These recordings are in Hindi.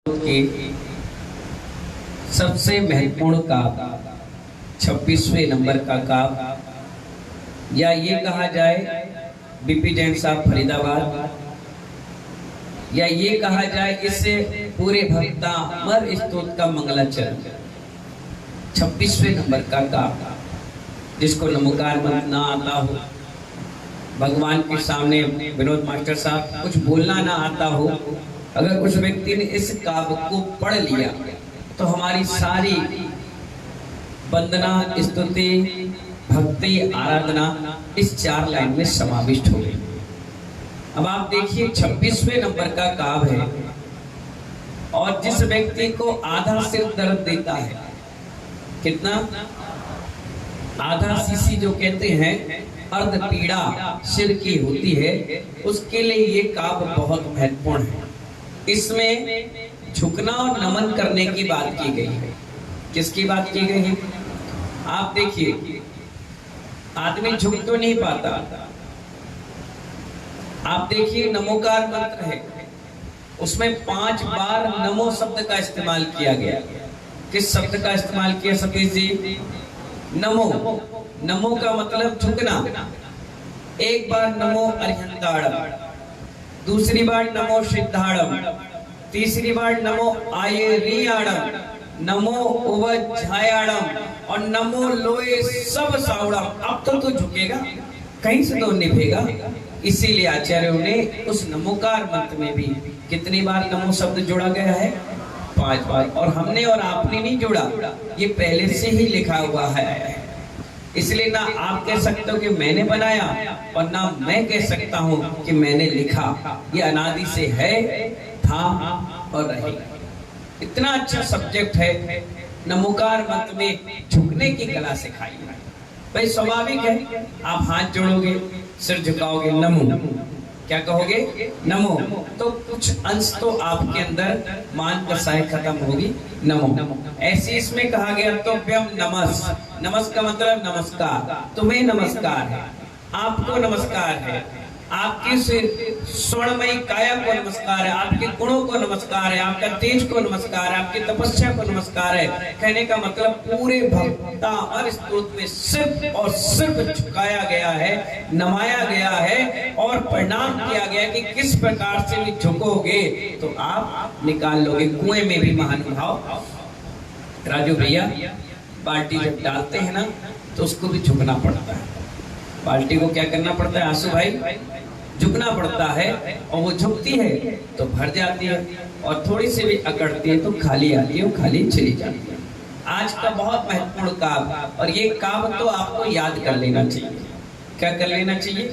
के सबसे महत्वपूर्ण काव्य 26वें नंबर का काव्य, या ये कहा जाए बीपी जैन साहब फरीदाबाद, या ये कहा जाए इससे पूरे भक्तामर स्तोत्र का मंगलाचरण 26वें नंबर का काव्य, जिसको नमोकार मंत्र ना आता हो, भगवान के सामने विनोद मास्टर साहब कुछ बोलना ना आता हो, अगर कुछ व्यक्ति ने इस काव्य को पढ़ लिया तो हमारी सारी वंदना, स्तुति, भक्ति, आराधना इस 4 लाइन में समाविष्ट हो गई। अब आप देखिए 26वें नंबर का काव्य है, और जिस व्यक्ति को आधा सिर दर्द देता है, कितना, आधा सीसी जो कहते हैं अर्ध पीड़ा सिर की होती है, उसके लिए ये काव्य बहुत महत्वपूर्ण है। इसमें झुकना और नमन करने की बात की गई है। किसकी बात की गई है? आप देखिए, आदमी झुक तो नहीं पाता। आप देखिए नमोकार मंत्र है, उसमें 5 बार नमो शब्द का इस्तेमाल किया गया। किस शब्द का इस्तेमाल किया सतीश जी? नमो। नमो का मतलब झुकना। एक बार नमो अरिहंताड़म, दूसरी बार नमो सिद्धाड़म, तीसरी बार नमो आयेरियाड़म, नमो उवज्झायाड़म, और नमो लोए सब सावड़म। अब तो झुकेगा, कहीं से तो निभेगा। इसीलिए आचार्यों ने उस नमोकार मंत्र में भी कितनी बार नमो शब्द जोड़ा गया है? 5 बार। और हमने और आपने नहीं जोड़ा, ये पहले से ही लिखा हुआ है। इसलिए ना आप कह सकते हो कि मैंने बनाया, और ना मैं कह सकता हूँ कि मैंने लिखा। ये अनादि से है, था और रहेगा। इतना अच्छा सब्जेक्ट है। नमोकार मंत्र में झुकने की कला सिखाई है। भाई स्वाभाविक है, आप हाथ जोड़ोगे, सिर झुकाओगे, नमो, क्या कहोगे? नमो। तो कुछ अंश तो आपके अंदर मान दशाएं खत्म होगी, नमो। ऐसे इसमें कहा गया तो व्यम नमस्, नमस् का मतलब नमस्कार। तुम्हें नमस्कार है, आपको नमस्कार है, आपकी स्वर्णमयी काया को नमस्कार है, आपके गुणों को नमस्कार है, आपका तेज को नमस्कार है, आपकी तपस्या को नमस्कार है। कहने का मतलब पूरे भक्तामर स्तोत्र में सिर्फ और सिर्फ झुकाया गया है, नमाया गया है, और प्रणाम किया गया कि किस प्रकार से भी झुकोगे तो आप निकाल लोगे कुएं में भी। महानुभाव राजू भैया, बाल्टी जब डालते हैं ना तो उसको भी झुकना पड़ता है। बाल्टी को क्या करना पड़ता है आंसू भाई? झुकना पड़ता है, और वो झुकती है तो भर जाती है, और थोड़ी सी भी अकड़ती है तो खाली आती है, वो खाली चली जाती है। आज का बहुत महत्वपूर्ण काव्य, और ये काव्य तो आपको याद कर लेना चाहिए। क्या कर लेना चाहिए?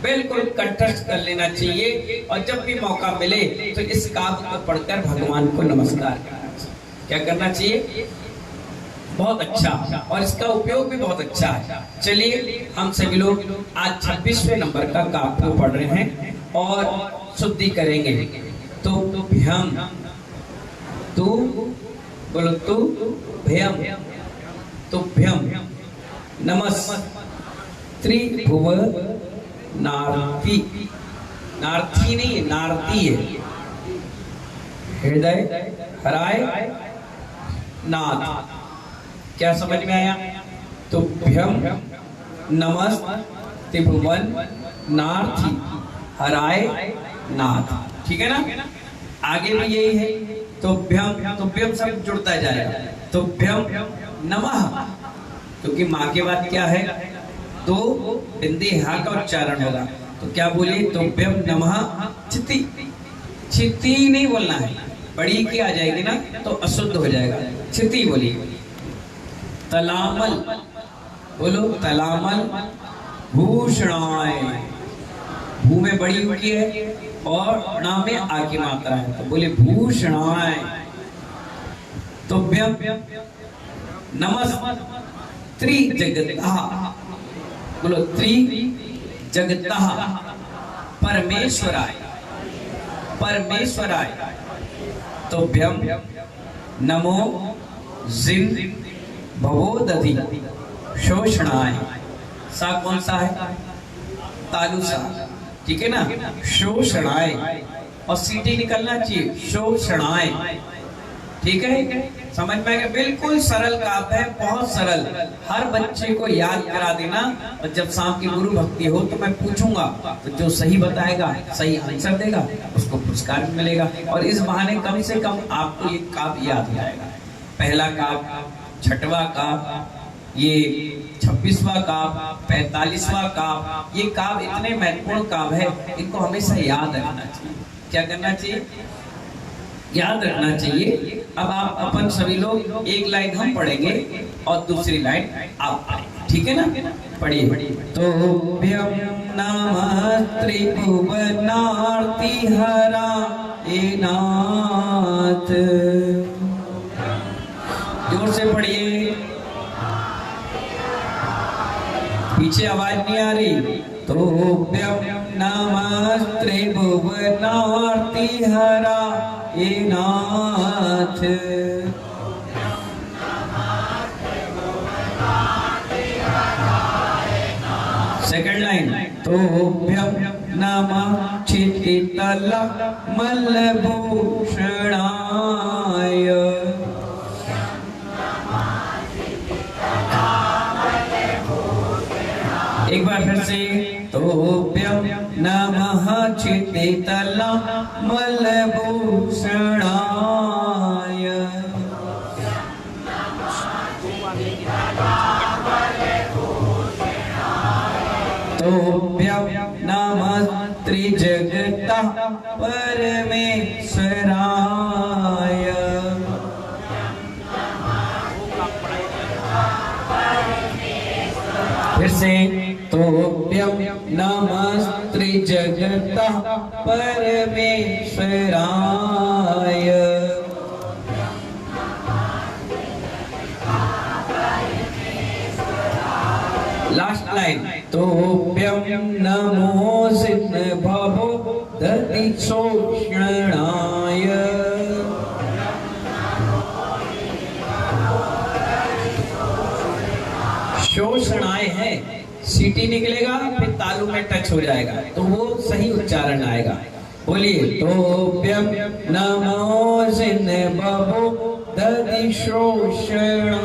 बिल्कुल कंठस्थ कर लेना चाहिए, और जब भी मौका मिले तो इस काव्य को पढ़कर भगवान को नमस्कार करना चाहिए। क्या करना चाहिए? बहुत अच्छा, और इसका उपयोग भी बहुत अच्छा है। चलिए हम सभी लोग आज 26वें नंबर का काव्य को पढ़ रहे हैं और शुद्धि करेंगे। तो भ्यम, तू बोलो, तू भ्यम, तो भ्यम नमस् त्रिभुव नारती, नारती नहीं, नारती है, हृदय हराय नाथ। क्या समझ में आया? तो भ्यम नमस् त्रिभुवन नार्थी हराय नाथ, ठीक है ना? आगे भी यही है। तो भ्यम सब जुड़ता जाएगा। तो भ्यम नमः, क्योंकि माँ के बाद क्या है? तो बिंदी हा का उच्चारण होगा, तो क्या बोलिए? तो भ्यम नमः चिति, चिति नहीं बोलना है, बड़ी की आ जाएगी ना तो अशुद्ध हो जाएगा, चिति बोलिए। तलामल, बोलो तलामल भूषणाय, भू में बड़ी उनकी है और ना में आ की मात्रा है, तो बोले भूषणाय। तो व्यम नमस् त्रि जगतः, बोलो त्रि जगतः परमेश्वराय, परमेश्वराय। तो व्यम नमो जिन भवोदधि शोषणाय, सा कौन सा है? तालु सा, ठीक है ना? शोषणाय, और सीटी निकलना चाहिए, शोषणाय। ठीक है, समझ में आ गया? बिल्कुल सरल काव्य है, बहुत सरल, हर बच्चे को याद करा देना। और जब शाम की गुरु भक्ति हो तो मैं पूछूंगा, तो जो सही बताएगा, सही आंसर देगा, उसको पुरस्कार भी मिलेगा। और इस बहाने कम से कम आपको ये काव्य याद हो जाएगा। पहला काव्य, छठवां काव्य, ये 26वां काव्य, 45वां काव्य, ये काव्य इतने महत्वपूर्ण काव्य है, इनको हमेशा याद रखना चाहिए। क्या करना चाहिए? याद रखना चाहिए। अब आप अपन सभी लोग एक लाइन हम पढ़ेंगे और दूसरी लाइन आप पढ़ेंगे, ठीक है ना? पढ़िए। तो नमः त्रिभुवनार्ति हरा ए नाथ, जोर से पढ़िए, पीछे आवाज नहीं आ रही। तो नमः त्रिभुवनार्ति हरा ए नाथ, सेकंड लाइन। तो नमः क्षितितल मलभूषणाय, एक बार फिर से। तो नमः क्षितितल मलभूषणाय, तो नमः त्रिजगता परमेश्वराय, फिर से। तो नमः त्रिजगता परमेश्वराय, लास्ट लाइन। तो नमो सिद्ध भवो दति शोषणाय, शोषणाय है, सीटी निकलेगा फिर तालु में टच हो जाएगा, तो वो सही उच्चारण आएगा। बोलिए। तो नमो सिद्ध भवो दति शोषणाय,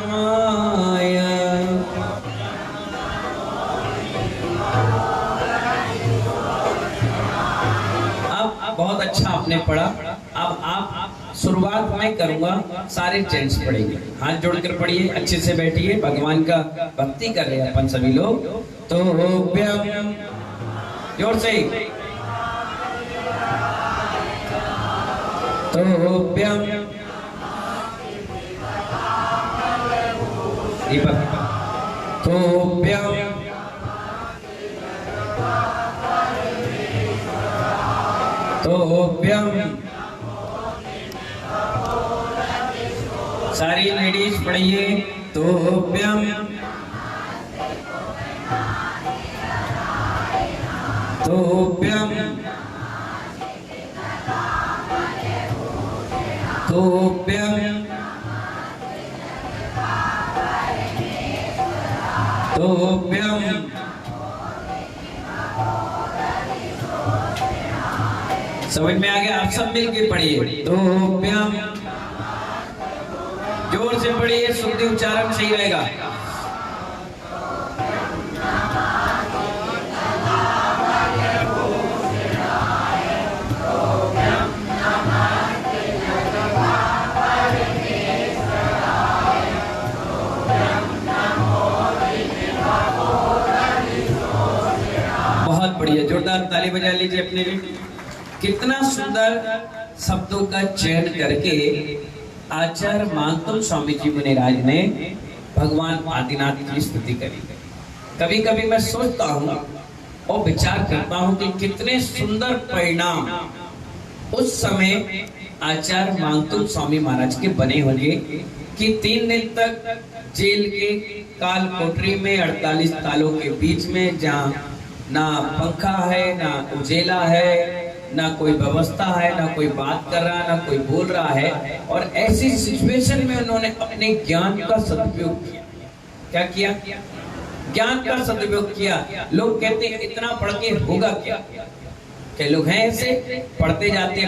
बहुत अच्छा आपने पढ़ा। अब आप शुरुआत मैं करूंगा, सारे जेंट्स पढ़ेंगे, हाथ जोड़कर पढ़िए, अच्छे से बैठिए, भगवान का भक्ति कर रहे हैं अपन सभी लोग। तो जोर से। तो दीपक। तो सारी लेडीज पढ़िए। तो समझ में आ गया? आप सब मिलके पढ़िए। तो जोर से पढ़िए, शुद्ध उच्चारण सही रहेगा। बहुत बढ़िया, जोरदार ताली बजा लीजिए अपने लिए। कितना सुंदर शब्दों का चयन करके आचार्य मानतुल स्वामी जी मुनिराज ने भगवान आदिनाथ की स्तुति करी। कभी कभी मैं सोचता हूँ और विचार करता हूँ कि कितने सुंदर परिणाम उस समय आचार्य मानतुल स्वामी महाराज के बने होंगे कि 3 दिन तक जेल के काल कोठरी में 48 तालों के बीच में, जहाँ ना पंखा है, ना उजेला है, ना कोई व्यवस्था है, ना कोई बात कर रहा, ना कोई बोल रहा है, और ऐसी सिचुएशन में उन्होंने अपने ज्ञान का सदुपयोग किया। क्या किया? ज्ञान का सदुपयोग किया। लोग कहते हैं इतना पढ़ के होगा क्या? कई लोग हैं ऐसे, पढ़ते जाते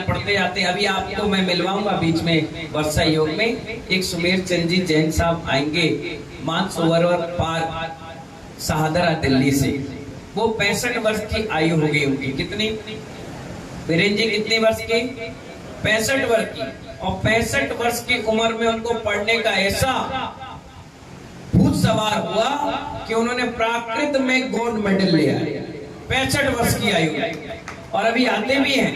हैं। अभी आपको मैं मिलवाऊंगा बीच में वर्षा योग में, एक सुमेर चंद जी जैन साहब आएंगे मानसरोवर पार्क शाहदरा दिल्ली से। वो 65 वर्ष की आयु हो गई उनकी। कितनी? वीरेन जी कितने वर्ष की? 65 वर्ष की। और 65 वर्ष की उम्र में उनको पढ़ने का ऐसा भूत सवार हुआ कि उन्होंने प्राकृत में गोल्ड मेडल लिया। 65 वर्ष की आयु। और अभी आते भी हैं,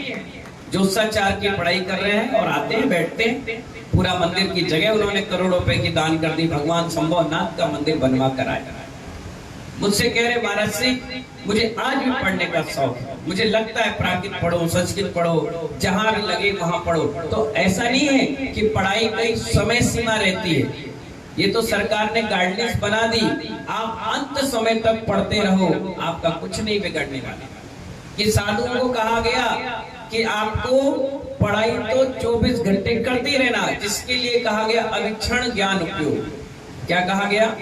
ज्योतिषाचार्य की पढ़ाई कर रहे हैं और आते हैं, बैठते हैं। पूरा मंदिर की जगह उन्होंने करोड़ों रुपए की दान कर दी, भगवान संभवनाथ का मंदिर बनवा कर आए। मुझसे कह रहे महाराज जी मुझे आज भी पढ़ने का शौक है, मुझे लगता है प्राकृत पढ़ो, संस्कृत पढ़ो, जहां भी लगे वहां पढ़ो। तो ऐसा नहीं है कि पढ़ाई की समय सीमा रहती है, ये तो सरकार ने गाइडलाइंस बना दी, आप अंत समय तक पढ़ते रहो, आपका कुछ नहीं बिगड़ने वाला। कि साधुओं को कहा गया कि आपको पढ़ाई तो 24 घंटे करते रहना, जिसके लिए कहा गया अविक्षण ज्ञान उपयोग। क्या कहा गया?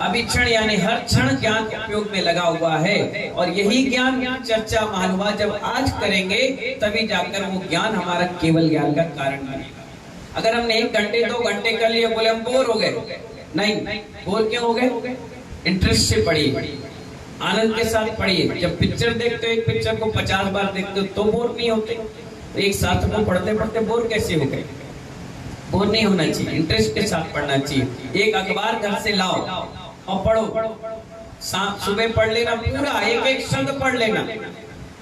अविक्षण यानी हर क्षण ज्ञान उपयोग में लगा हुआ है। और यही ज्ञान चर्चा महानुभा जब आज करेंगे तभी जाकर वो ज्ञान हमारा केवल ज्ञान का कारण बनेगा। अगर हमने 1 घंटे 2 घंटे कर लिए, बोले हम बोर हो गए, नहीं, बोर क्यों हो गए? इंटरेस्ट से पढ़िए, आनंद के साथ पढ़िए। जब पिक्चर देखते हो, एक पिक्चर को 50 बार देखते हो तो बोर नहीं होते। तो एक साथ में पढ़ते पढ़ते बोर कैसे हो गए? बोर नहीं होना चाहिए, इंटरेस्ट के साथ पढ़ना चाहिए। एक अखबार घर से लाओ और पढ़ो, सुबह पढ़ लेना, पूरा एक शब्द पढ़ लेना।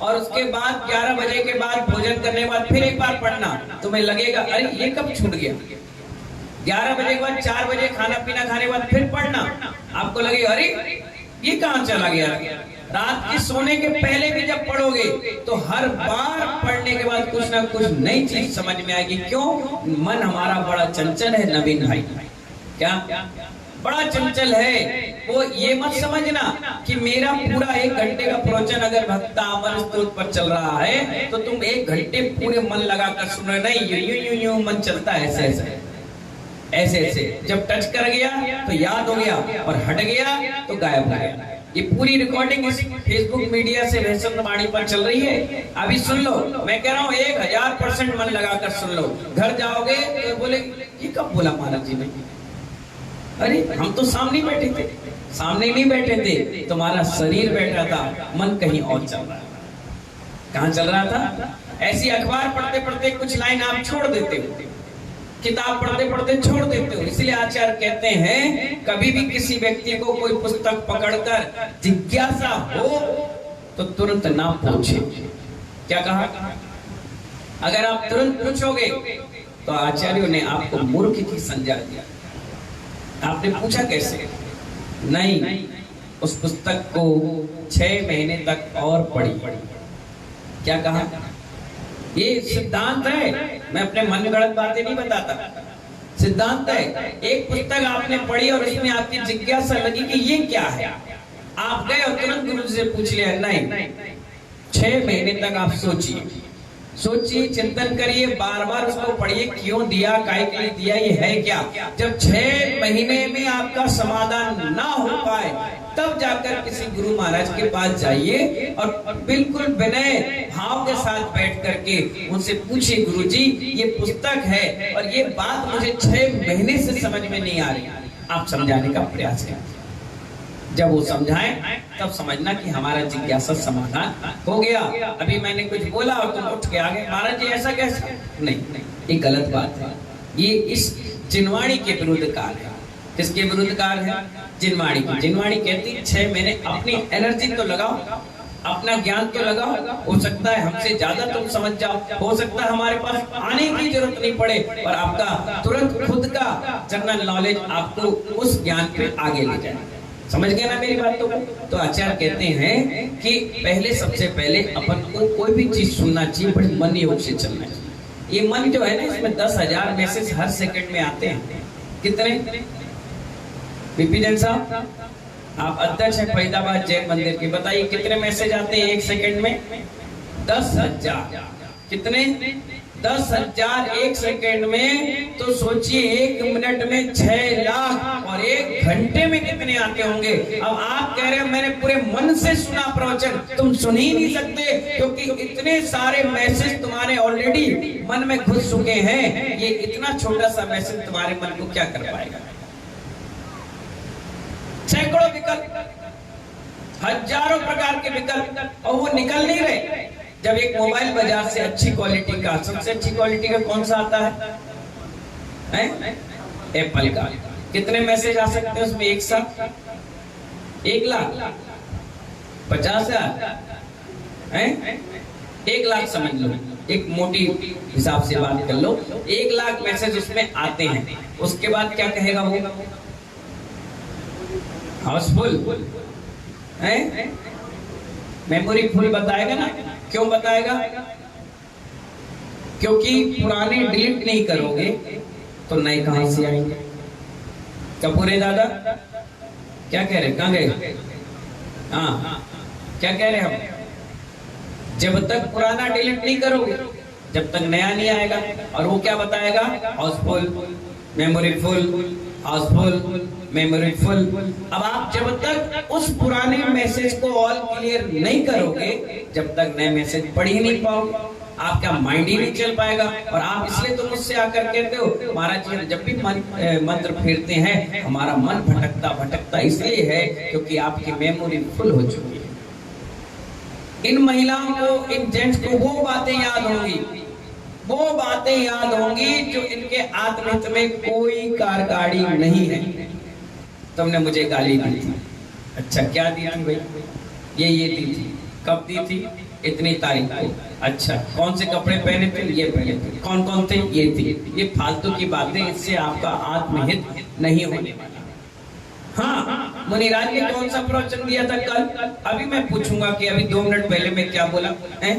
और उसके बाद 11 बजे के बाद भोजन करने के बाद फिर एक बार पढ़ना। तुम्हें लगेगा अरे ये कब छूट गया। 11 बजे के बाद 4 बजे खाना पीना खाने के बाद फिर पढ़ना, आपको लगेगा अरे ये कहाँ चला गया। रात के सोने के पहले भी जब पढ़ोगे तो हर बार पढ़ने के बाद कुछ ना कुछ नई चीज समझ में आएगी। क्यों? मन हमारा बड़ा चंचल है नवीन भाई। क्या बड़ा चंचल है? वो ये मत समझना कि मेरा पूरा 1 घंटे का प्रवचन अगर भक्ता अमर स्तोत्र पर चल रहा है तो तुम 1 घंटे पूरे मन लगाकर सुन रहे। नहीं, यूं मन चलता है, ऐसे जब टच कर गया तो याद हो गया और हट गया तो गायब हो गया। ये पूरी रिकॉर्डिंग इस फेसबुक मीडिया से वैष्णव वाणी पर चल रही है। अभी सुन लो, मैं कह रहा हूँ 1000% मन लगाकर सुन लो। घर जाओगे तो बोले ये कब बोला महाराज जी ने? अरे हम तो सामने बैठे थे। सामने नहीं बैठे थे, तुम्हारा शरीर बैठा था, मन कहीं और चल रहा था। कहाँ चल रहा था? ऐसी अखबार पढ़ते पढ़ते कुछ लाइन आप छोड़ देते हो, किताब पढ़ते पढ़ते छोड़ देते हो। इसलिए आचार्य कहते हैं कभी भी किसी व्यक्ति को कोई पुस्तक पकड़कर जिज्ञासा हो तो तुरंत ना पूछे। क्या कहा? अगर आप तुरंत पूछोगे तो आचार्यों ने आपको मूर्ख की संज्ञा दिया। आपने पूछा कैसे? नहीं, उस पुस्तक को 6 महीने तक और पढ़ी। क्या कहा? ये सिद्धांत है, मैं अपने मन गढ़ंत बातें नहीं बताता, सिद्धांत है। एक पुस्तक आपने पढ़ी और इसमें आपकी जिज्ञासा लगी कि ये क्या है, आप गए और तुरंत गुरु से पूछ लिया। नहीं, 6 महीने तक आप सोचिए, चिंतन करिए, बार बार उसको पढ़िए, क्यों दिया, काय के लिए दिया, ये है क्या। जब 6 महीने में आपका समाधान ना हो पाए तब जाकर किसी गुरु महाराज के पास जाइए और बिल्कुल विनय भाव के साथ बैठ करके उनसे पूछिए, गुरु जी ये पुस्तक है और ये बात मुझे 6 महीने से समझ में नहीं आ रही, आप समझाने का प्रयास करें। जब वो समझाएं तब समझना कि हमारा जिज्ञासा समाधान हो गया। अभी मैंने कुछ बोला और तुम उठ के आ गए, महाराज जी ऐसा कैसे? नहीं, ये गलत बात है। ये इस जिनवाणी के विरुद्ध कार्य है। किसके विरुद्ध कार्य है? जिनवाणी की। जिनवाणी कहती 6 महीने अपनी एनर्जी तो लगाओ, अपना ज्ञान तो लगाओ। हो सकता है हमसे ज्यादा तुम समझ जाओ, हो सकता है हमारे पास आने की जरूरत नहीं पड़े और आपका तुरंत खुद का जनरल नॉलेज आपको उस ज्ञान पे आगे ले जाए। समझ गए ना मेरी बातों को? तो आचार्य कहते हैं कि पहले सबसे पहले अपन को कोई भी चीज सुनना चाहिए, बड़ी मन योग से चलना चाहिए। ये मन जो है ना, इसमें 10,000 मैसेज हर सेकंड में आते हैं। कितने? विपिन साहब आप अध्यक्ष हैं फरीदाबाद जैन मंदिर के, बताइए कितने मैसेज आते हैं 1 सेकंड में? 10,000। कितने? 10,000 एक सेकेंड में, तो सोचिए 1 मिनट में 6 लाख और 1 घंटे में कितने आते होंगे। अब आप कह रहे हैं मैंने पूरे मन से सुना प्रवचन, तुम सुन ही नहीं सकते क्योंकि इतने सारे मैसेज तुम्हारे ऑलरेडी मन में घुस चुके हैं। ये इतना छोटा सा मैसेज तुम्हारे मन को क्या कर पाएगा। सैकड़ों विकल्प, हजारों प्रकार के विकल्प, और वो निकल नहीं रहे। जब एक मोबाइल बाजार से अच्छी क्वालिटी का, सबसे अच्छी क्वालिटी का कौन सा आता है? एप्पल का। कितने मैसेज आ सकते हैं उसमें एक साथ? 1 लाख, 50,000, 1 लाख समझ लो, एक मोटी हिसाब से बात कर लो, 1 लाख मैसेज उसमें आते हैं। उसके बाद क्या कहेगा वो? हाउसफुल है, मेमोरी फुल बताएगा ना। क्यों बताएगा? क्योंकि पुराने डिलीट नहीं करोगे तो नए कहां से आएंगे। कपूरे दादा क्या कह रहे? कहां गए? हाँ, क्या कह रहे हम? जब तक पुराना डिलीट नहीं करोगे, जब तक नया नहीं आएगा। और वो क्या बताएगा? Housefull, memory full, Housefull, memory full. अब आप जब तक उस पुराने मैसेज को ऑल क्लियर नहीं करोगे, जब तक नए मैसेज पढ़ ही नहीं पाओगे, आपका माइंड ही नहीं चल पाएगा। और आप इसलिए तो मुझसे आकर कहते हो महाराज जी जब भी मंत्र फेरते हैं हमारा मन भटकता इसलिए है क्योंकि आपकी मेमोरी फुल हो चुकी है। इन महिलाओं को, इन जेंट्स को वो बातें याद होंगी, वो बातें याद होंगी जो इनके आत्महित में कोई कारगाड़ी नहीं है। तुमने मुझे गाली दी थी, अच्छा क्या दी थी भाई? ये दी थी। कब दी थी? इतनी तारीख को। अच्छा कौन से कपड़े पहने थे? ये पहने थे। कौन कौन थे? ये थे। ये फालतू की बातें, इससे आपका आत्महित नहीं होने वाला। हाँ, मुनिराज ने कौन सा प्रवचन दिया था कल? अभी मैं पूछूंगा कि अभी 2 मिनट पहले मैं क्या बोला है?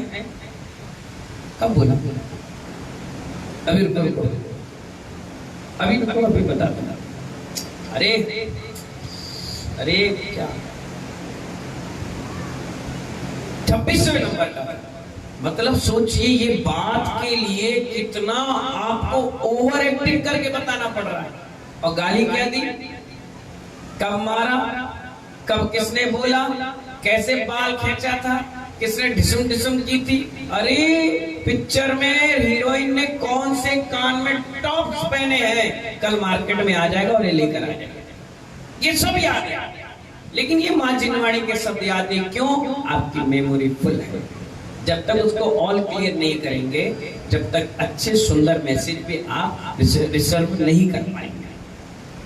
कब बोला? अभी रुको, अभी बता दो। अरे क्या 26वें नंबर का। मतलब सोचिए ये बात के लिए कितना आपको ओवर एक्टिंग करके बताना पड़ रहा है। और गाली क्या दी? कब मारा? कब किसने बोला? कैसे बाल खींचा था? किसने ढिसुम ढिसुम की थी? अरे पिक्चर में हीरोइन ने कौन से कान में टॉप्स पहने हैं, कल मार्केट में आ जाएगा और ये लेकर आ जाएगा। ये सब याद है, लेकिन ये मां जिनवाणी के शब्द याद नहीं। क्यों? आपकी मेमोरी फुल है। जब तक उसको ऑल क्लियर नहीं करेंगे, जब तक अच्छे सुंदर मैसेज भी आप रिजर्व नहीं कर पाएंगे।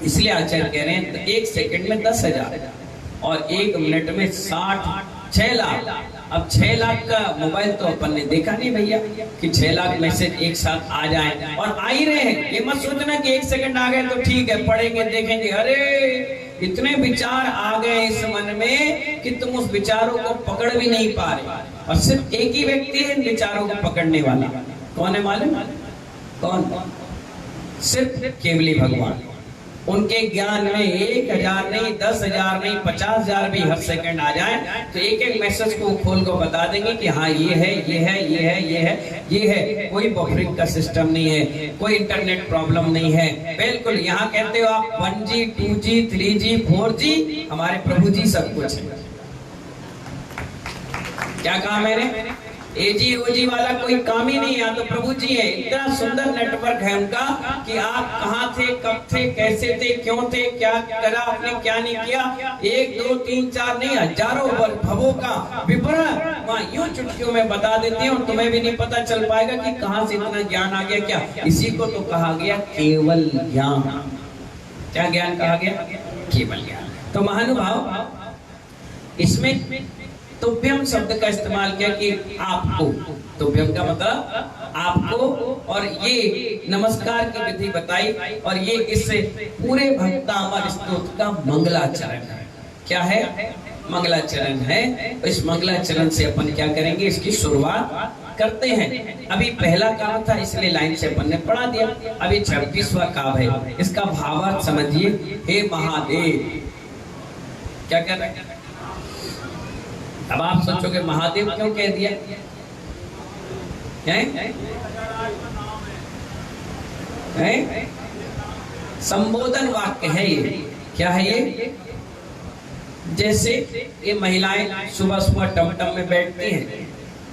इसलिए आचार्य कह रहे हैं 1 सेकंड में 10,000 और 1 मिनट में 6 लाख। अब 6 लाख का मोबाइल तो अपन ने देखा नहीं भैया कि 6 लाख मैसेज एक साथ आ जाए। और आ ही रहे हैं। ये मत सोचना कि 1 सेकंड आ गए तो ठीक है, पढ़ेंगे देखेंगे। अरे इतने विचार आ गए इस मन में कि तुम उस विचारों को पकड़ भी नहीं पा रहे। और सिर्फ एक ही व्यक्ति है इन विचारों को पकड़ने वाला। कौन है मालूम? कौन? सिर्फ केवली भगवान। उनके ज्ञान में 1,000 नहीं, 10,000 नहीं, 50,000 भी हर सेकंड आ जाए तो एक मैसेज को खोल को बता देंगे कि हाँ ये है, ये है, ये है, ये है, ये है। कोई बफरिंग का सिस्टम नहीं है, कोई इंटरनेट प्रॉब्लम नहीं है। बिल्कुल यहाँ कहते हो आप 1G, 2G, 3G, 4G, हमारे प्रभु जी सब कुछ है। क्या कहा मैंने? AG OG वाला कोई काम ही नहीं है, तो प्रभु जी है। इतना सुंदर नेटवर्क है उनका कि आप कहाँ थे, कब थे, कैसे थे, क्यों थे, क्या करा आपने, क्या नहीं किया, 1, 2, 3, 4 नहीं, हजारों भवों का विवरण वहाँ यूं चुटकियों में बता देते हैं और तुम्हें भी नहीं पता चल पाएगा कि कहाँ से इतना ज्ञान आ गया। क्या इसी को तो कहा गया केवल ज्ञान। क्या ज्ञान कहा गया? केवल ज्ञान। तो महानुभाव इसमें तुभ्यम शब्द का इस्तेमाल किया कि आपको। तुभ्यम का मतलब आपको, और ये नमस्कार की विधि बताई। और ये इस पूरे भक्तामर स्तोत्र का मंगलाचरण है। क्या है? मंगलाचरण है। इस मंगलाचरण से अपन क्या करेंगे? इसकी शुरुआत करते हैं। अभी पहला काव्य था इसलिए लाइन से अपन ने पढ़ा दिया। अभी 26वां काव्य है। इसका भावार्थ समझिए। हे महादेव। क्या कह रहे हैं? अब आप सोचोगे महादेव क्यों कह दिया है? है? संबोधन वाक्य है ये। क्या है ये? जैसे ये महिलाएं सुबह सुबह टमटम में बैठती हैं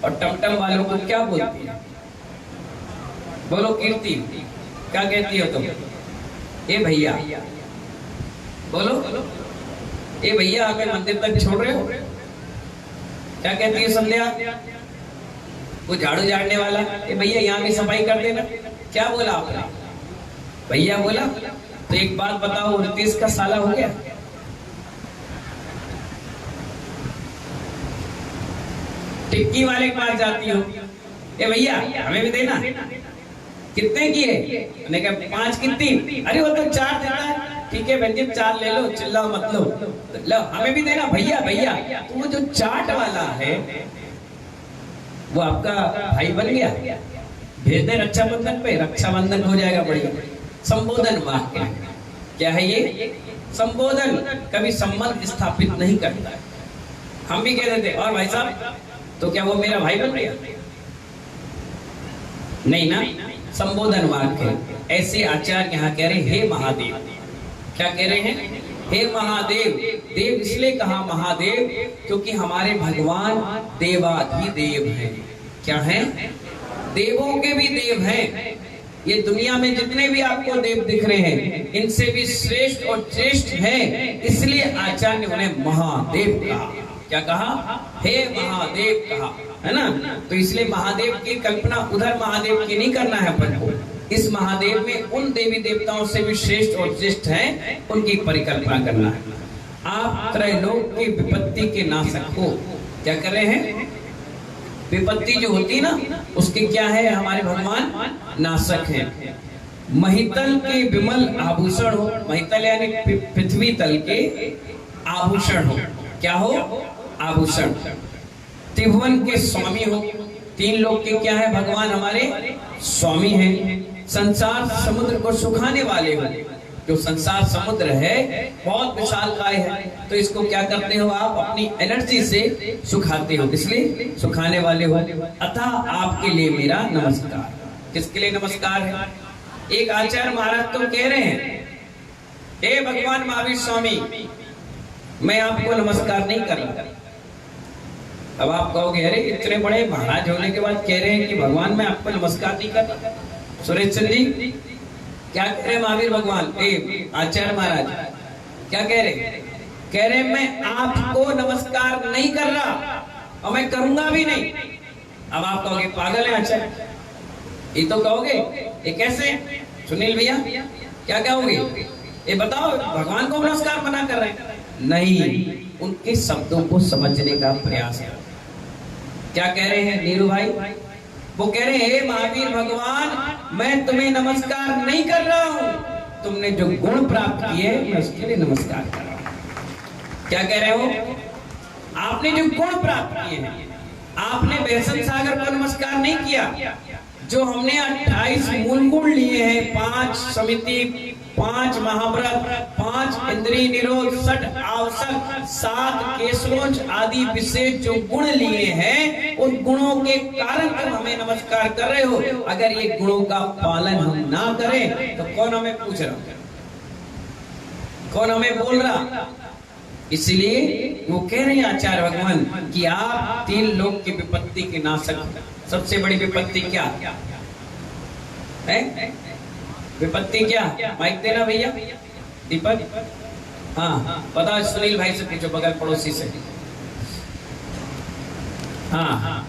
और टमटम वालों को क्या बोलती है? बोलो कीर्ति, क्या कहती हो तुम? ए भैया, बोलो ए भैया, हमें मंदिर तक छोड़ रहे हो? क्या कहती है संध्या? वो झाड़ू झाड़ने वाला, ए भैया यहाँ भी सफाई कर देना। क्या बोला आपने? भैया बोला। तो एक बात बताओ, 29 का साला हो गया? टिक्की वाले के पास जाती हो, ए भैया हमें भी देना। कितने की है? मैंने कहा 5 कितनी? अरे वो तो 4 देता है। ठीक है बहन जी 4 ले लो, चिल्लाओ मत लो। लो हमें भी देना भैया भैया। तो वो जो चाट वाला है वो आपका भाई बन गया, भेज दे रक्षाबंधन पे, रक्षाबंधन हो जाएगा बढ़िया। संबोधन वाक्य क्या है ये? संबोधन कभी संबंध स्थापित नहीं करता है। हम भी कह देते और भाई साहब, तो क्या वो मेरा भाई बन गया? नहीं ना। संबोधन वाक्य। ऐसे आचार्य यहाँ कह रहे हे महादेव। क्या कह रहे हैं? हे महादेव। देव इसलिए कहा महादेव क्योंकि हमारे भगवान देवाधिदेव हैं। क्या हैं? देवों के भी देव हैं। ये दुनिया में जितने भी आपको देव दिख रहे हैं इनसे भी श्रेष्ठ और श्रेष्ठ हैं, इसलिए आचार्य ने उन्हें महादेव कहा। क्या कहा? हे महादेव कहा, है ना? तो इसलिए महादेव की कल्पना उधर महादेव की नहीं करना है अपन को। इस महादेव में उन देवी देवताओं से भी श्रेष्ठ और श्रेष्ठ हैं, उनकी परिकल्पना करना है। आप त्रैलोक की विपत्ति के नाशक हो। क्या कर रहे हैं? विपत्ति जो होती ना उसके क्या है? हमारे भगवान नाशक हैं। महितल के विमल आभूषण हो। महितल यानी पृथ्वी तल के आभूषण हो। क्या हो? आभूषण। त्रिभुवन के स्वामी हो। 3 लोक के क्या है? भगवान हमारे स्वामी हैं। संसार समुद्र को सुखाने वाले हो। जो संसार समुद्र है बहुत विशालकाय है, तो इसको क्या करते हो आप? अपनी एनर्जी से सुखाते हो, इसलिए सुखाने वाले हो। अतः आपके लिए मेरा नमस्कार। किसके लिए नमस्कार है? एक आचार्य महाराज तो कह रहे हैं हे भगवान महावीर स्वामी, मैं आपको नमस्कार नहीं कर रहा। अब आप कहोगे अरे इतने बड़े महाराज होने के बाद कह रहे हैं कि भगवान मैं आपको नमस्कार नहीं कर रहा। सुरेश चंद जी क्या कह रहे हैं? महावीर भगवान आचार्य महाराज क्या कह रहे? कह रहे मैं आपको नमस्कार नहीं कर रहा और मैं करूंगा भी नहीं। अब आप कहोगे पागल है आचार्य, ये तो कहोगे ये कैसे? सुनील भैया क्या कहोगे? ये बताओ भगवान को नमस्कार मना कर रहे हैं? नहीं, उनके शब्दों को समझने का प्रयास है। क्या कह रहे हैं नीरू भाई? वो कह रहे हैं हे महावीर भगवान, मैं तुम्हें नमस्कार नहीं कर रहा हूं, तुमने जो गुण प्राप्त किए मैं उसके लिए नमस्कार कर रहा हूं। क्या कह रहे हो? आपने जो गुण प्राप्त किए हैं, आपने बेहसन सागर को नमस्कार नहीं किया। जो हमने 28 मूल गुण लिए हैं, 5 समिति, 5 महाव्रत, 5 इंद्रिय निरोध, 6 आवश्यक, 7 केशलोच आदि विशेष जो गुण लिए हैं, उन गुणों के कारण तुम हमें नमस्कार कर रहे हो। अगर ये गुणों का पालन हम ना करें तो कौन हमें पूछ रहा, कौन हमें बोल रहा? इसलिए वो कह रहे हैं आचार्य भगवान कि आप 3 लोक की विपत्ति के नाशक। सबसे बड़ी विपत्ति क्या है? विपत्ति क्या? माइक देना भैया दीपक। हाँ बताओ, सुनील भाई से पूछो, बगल पड़ोसी से। हाँ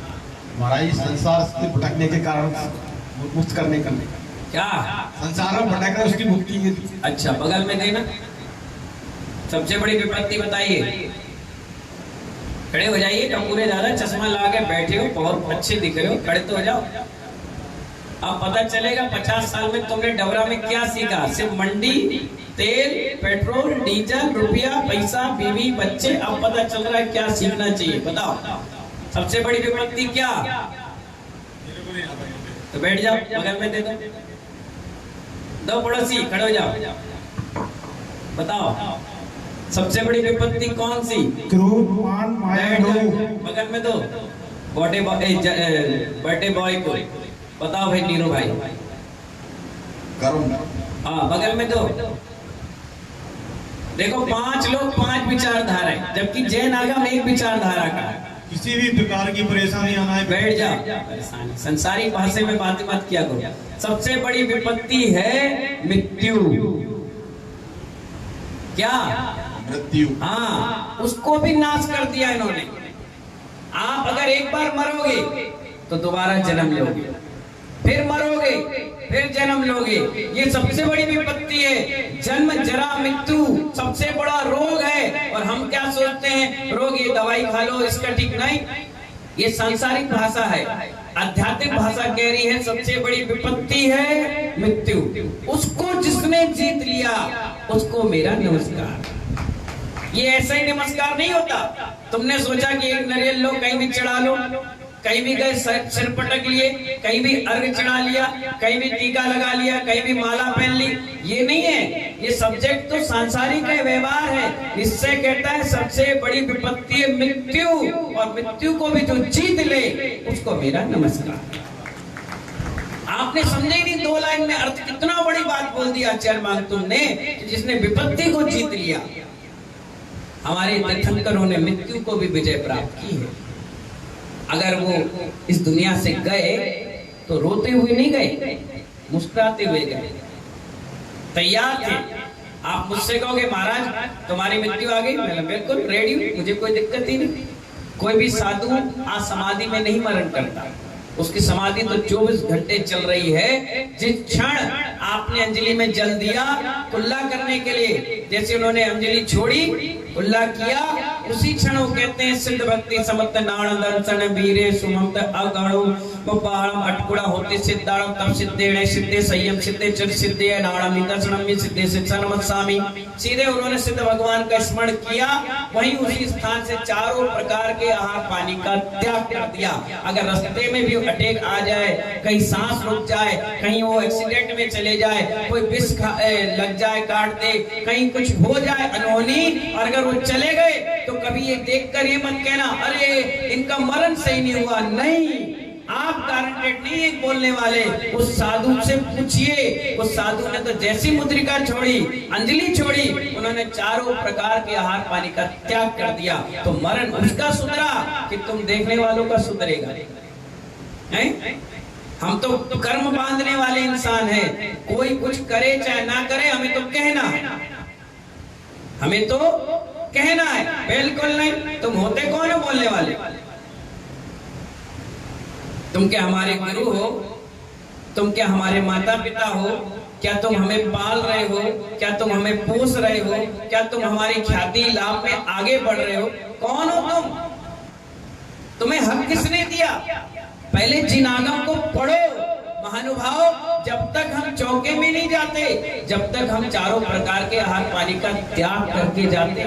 महाराज संसार से भटकने के कारण मुक्त करने का क्या? संसार में भटक रहे उसकी मुक्ति के लिए। अच्छा बगल में देना। सबसे बड़ी विपत्ति बताइए। खड़े हो जाइए, पूरे ज्यादा चश्मा लगा के बैठे हो, बहुत अच्छे दिख रहे हो, खड़े तो हो जाओ। अब पता चलेगा 50 साल में तुमने डबरा में क्या सीखा। सिर्फ मंडी, तेल, पेट्रोल, डीजल, रुपया, पैसा, बीवी, बच्चे। अब पता चल रहा है क्या सीखना चाहिए, बताओ। सबसे बड़ी विपत्ति क्या? तो बैठ जाओ, बगल में दे दो पड़ोसी, खड़े हो जाओ, बताओ सबसे बड़ी विपत्ति कौन सी? क्रोध, मान, माया, लोभ। बगल में दो बर्थडे बॉय को बताओ भाई, नीरू भाई कर्म हाँ, बगल में दो। देखो 5 लोग 5 विचारधाराएं, जबकि जैन आगम एक विचारधारा का है। किसी भी प्रकार की परेशानी आना है, बैठ जाओ। परेशानी संसारी भाषा में बातें मत किया करो। सबसे बड़ी विपत्ति है मृत्यु। क्या? मृत्यु। हाँ, उसको भी नाश कर दिया इन्होंने। आप अगर एक बार मरोगे तो दोबारा जन्म लोगे, फिर मरोगे, फिर जन्म लोगे। ये सबसे बड़ी विपत्ति है। जन्म जरा मृत्यु सबसे बड़ा रोग है। और हम क्या सोचते हैं, रोग ये दवाई खा लो इसका ठीक नहीं। ये सांसारिक भाषा है। आध्यात्मिक भाषा कह रही है सबसे बड़ी विपत्ति है मृत्यु। उसको जिसने जीत लिया उसको मेरा नमस्कार। ये ऐसा ही नमस्कार नहीं होता। तुमने सोचा कि एक नारियल लो, कहीं भी चढ़ा लो, कहीं भी गए सिर पटक लिए, कहीं भी अर्घ चढ़ा लिया, कहीं भी टीका लगा लिया, कहीं भी माला पहन ली। ये नहीं है। ये सब्जेक्ट तो सांसारिक है, व्यवहार है। इससे कहता है सबसे बड़ी विपत्ति है मृत्यु। और मृत्यु को भी जो जीत ले उसको मेरा नमस्कार। आपने समझे नहीं 2 लाइन में अर्थ कितना बड़ी बात बोल दिया आचार्य मांगतुम ने, जिसने विपत्ति को जीत लिया। हमारे तीर्थंकरों ने मृत्यु को भी विजय प्राप्त की है। अगर वो इस दुनिया से गए तो रोते हुए नहीं गए, मुस्कुराते हुए गए, तैयार थे। आप मुझसे कहोगे महाराज तुम्हारी मृत्यु आ गई, मैं बिल्कुल रेडी हूं, मुझे कोई दिक्कत ही नहीं। कोई भी साधु आज समाधि में नहीं मरण करता। उसकी समाधि तो 24 घंटे चल रही है। जिस क्षण आपने अंजलि में जल दिया कुल्ला करने के लिए, जैसे उन्होंने अंजलि छोड़ी, कुल्ला किया, उसी क्षण वो कहते हैं सिद्ध भक्ति समत नाण दर्शन वीरे सुमंत अगणो पहाड़म अटकुड़ा होते सिद्धाड़म तब सिद्धे सिद्धे संयम सिद्धे चर सिद्धे नाणम निदर्शनम सिद्धे शिक्षण मत्सामी। सीधे उन्होंने सिद्ध भगवान का स्मरण किया, वहीं उसी स्थान से चारों प्रकार के आहार पानी का त्याग कर दिया। अगर रास्ते में भी अटैक आ जाए, कहीं सांस रुक जाए, कहीं वो एक्सीडेंट में चले जाए, कोई विष लग जाए काट दे, कहीं कुछ हो जाए अनहोनी, और अगर वो चले गए तो कभी ये देखकर ये मत कहना अरे इनका मरण सही नहीं हुआ। नहीं, आप गारंटेड नहीं है बोलने वाले। उस साधु से पूछिए, उस साधु ने तो जैसी मुद्रिका छोड़ी, अंजलि छोड़ी, उन्होंने चारों प्रकार के आहार पानी का त्याग कर दिया। तो मरण उसका सुधरा कि तुम देखने वालों का सुधरेगा। हम तो कर्म बांधने वाले इंसान हैं। कोई कुछ करे चाहे ना करे, हमें तो कहना है, हमें तो कहना है। बिल्कुल नहीं। तुम होते कौन हो बोलने वाले? तुम क्या हमारे गुरु हो? तुम क्या हमारे माता पिता हो? क्या तुम हमें पाल रहे हो? क्या तुम हमें पोस रहे हो? क्या तुम हमारी ख्याति लाभ में आगे बढ़ रहे हो? कौन हो तुम? तुम्हें हक किसने दिया? पहले जिन आगम को पढ़ो महानुभाव। जब तक हम चौके में नहीं जाते, जब तक हम चारों प्रकार के आहार पानी का त्याग करके जाते,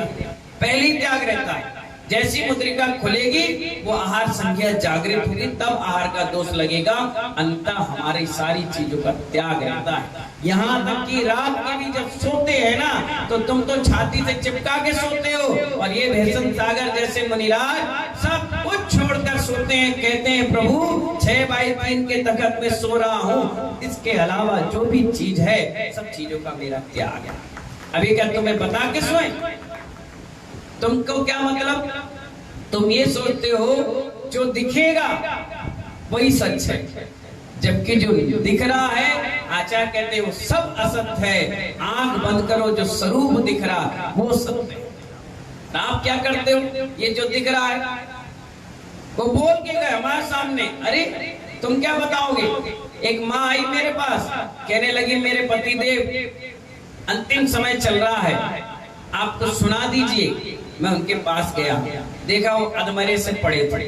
पहली त्याग रहता है। जैसी मुद्रिका खुलेगी वो आहार संज्ञा जागृत होगी, तब आहार का दोष लगेगा। अंततः हमारी सारी चीजों का त्याग रहता है। यहाँ तक कि रात के भी जब सोते हैं ना, तो तुम तो छाती से चिपका के सोते हो, और ये भैसन सागर जैसे मुनिराज सब कुछ छोड़कर सोते हैं। कहते हैं प्रभु 6/3 के तखत में सो रहा हूँ, इसके अलावा जो भी चीज है सब चीजों का मेरा त्याग है। अभी क्या तुम्हें बता के सोए? तुमको क्या मतलब? तुम ये सोचते हो जो दिखेगा वही सच है, जबकि जो दिख रहा है आचार्य कहते हैं वो सब असत है। आंख बंद करो, जो स्वरूप दिख रहा वो सत्य है। तो आप क्या करते हो? ये जो दिख रहा है वो बोल के गए हमारे सामने, अरे तुम क्या बताओगे? एक माँ आई मेरे पास, कहने लगी मेरे पतिदेव अंतिम समय चल रहा है, आप तो सुना दीजिए। मैं उनके पास गया, देखा वो अधमरे से पड़े थे।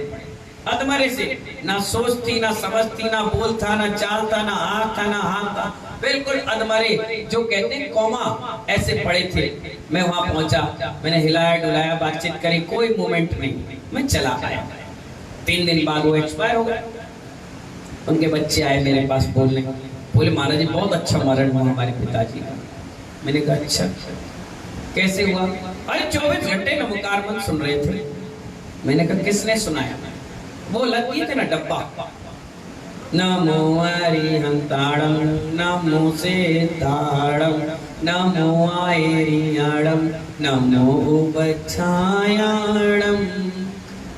अधमरे से, ना सोच थी, ना समझ थी, ना बोल था, ना चाल था, ना आँख था, ना हाथ था, बिल्कुल अधमरे, जो कहते हैं कोमा, ऐसे पड़े थे। मैं वहां पहुंचा, मैंने हिलाया डुलाया, बातचीत करी, कोई मूवमेंट नहीं, मैं चला आया। 3 दिन बाद वो एक्सपायर हो गए। उनके बच्चे आए मेरे पास बोलने, बोले महाराज जी बहुत अच्छा मरण हुआ हमारे पिताजी का। मैंने कहा अच्छा कैसे हुआ? अरे 24 घंटे नमोकार मंत्र सुन रहे थे। मैंने कहा किसने सुनाया? वो लग गई थी ना डब्बा, नमो अरिहंताणं नमो सिद्धाणं नमो आयरियाणं नमो उपछायाणं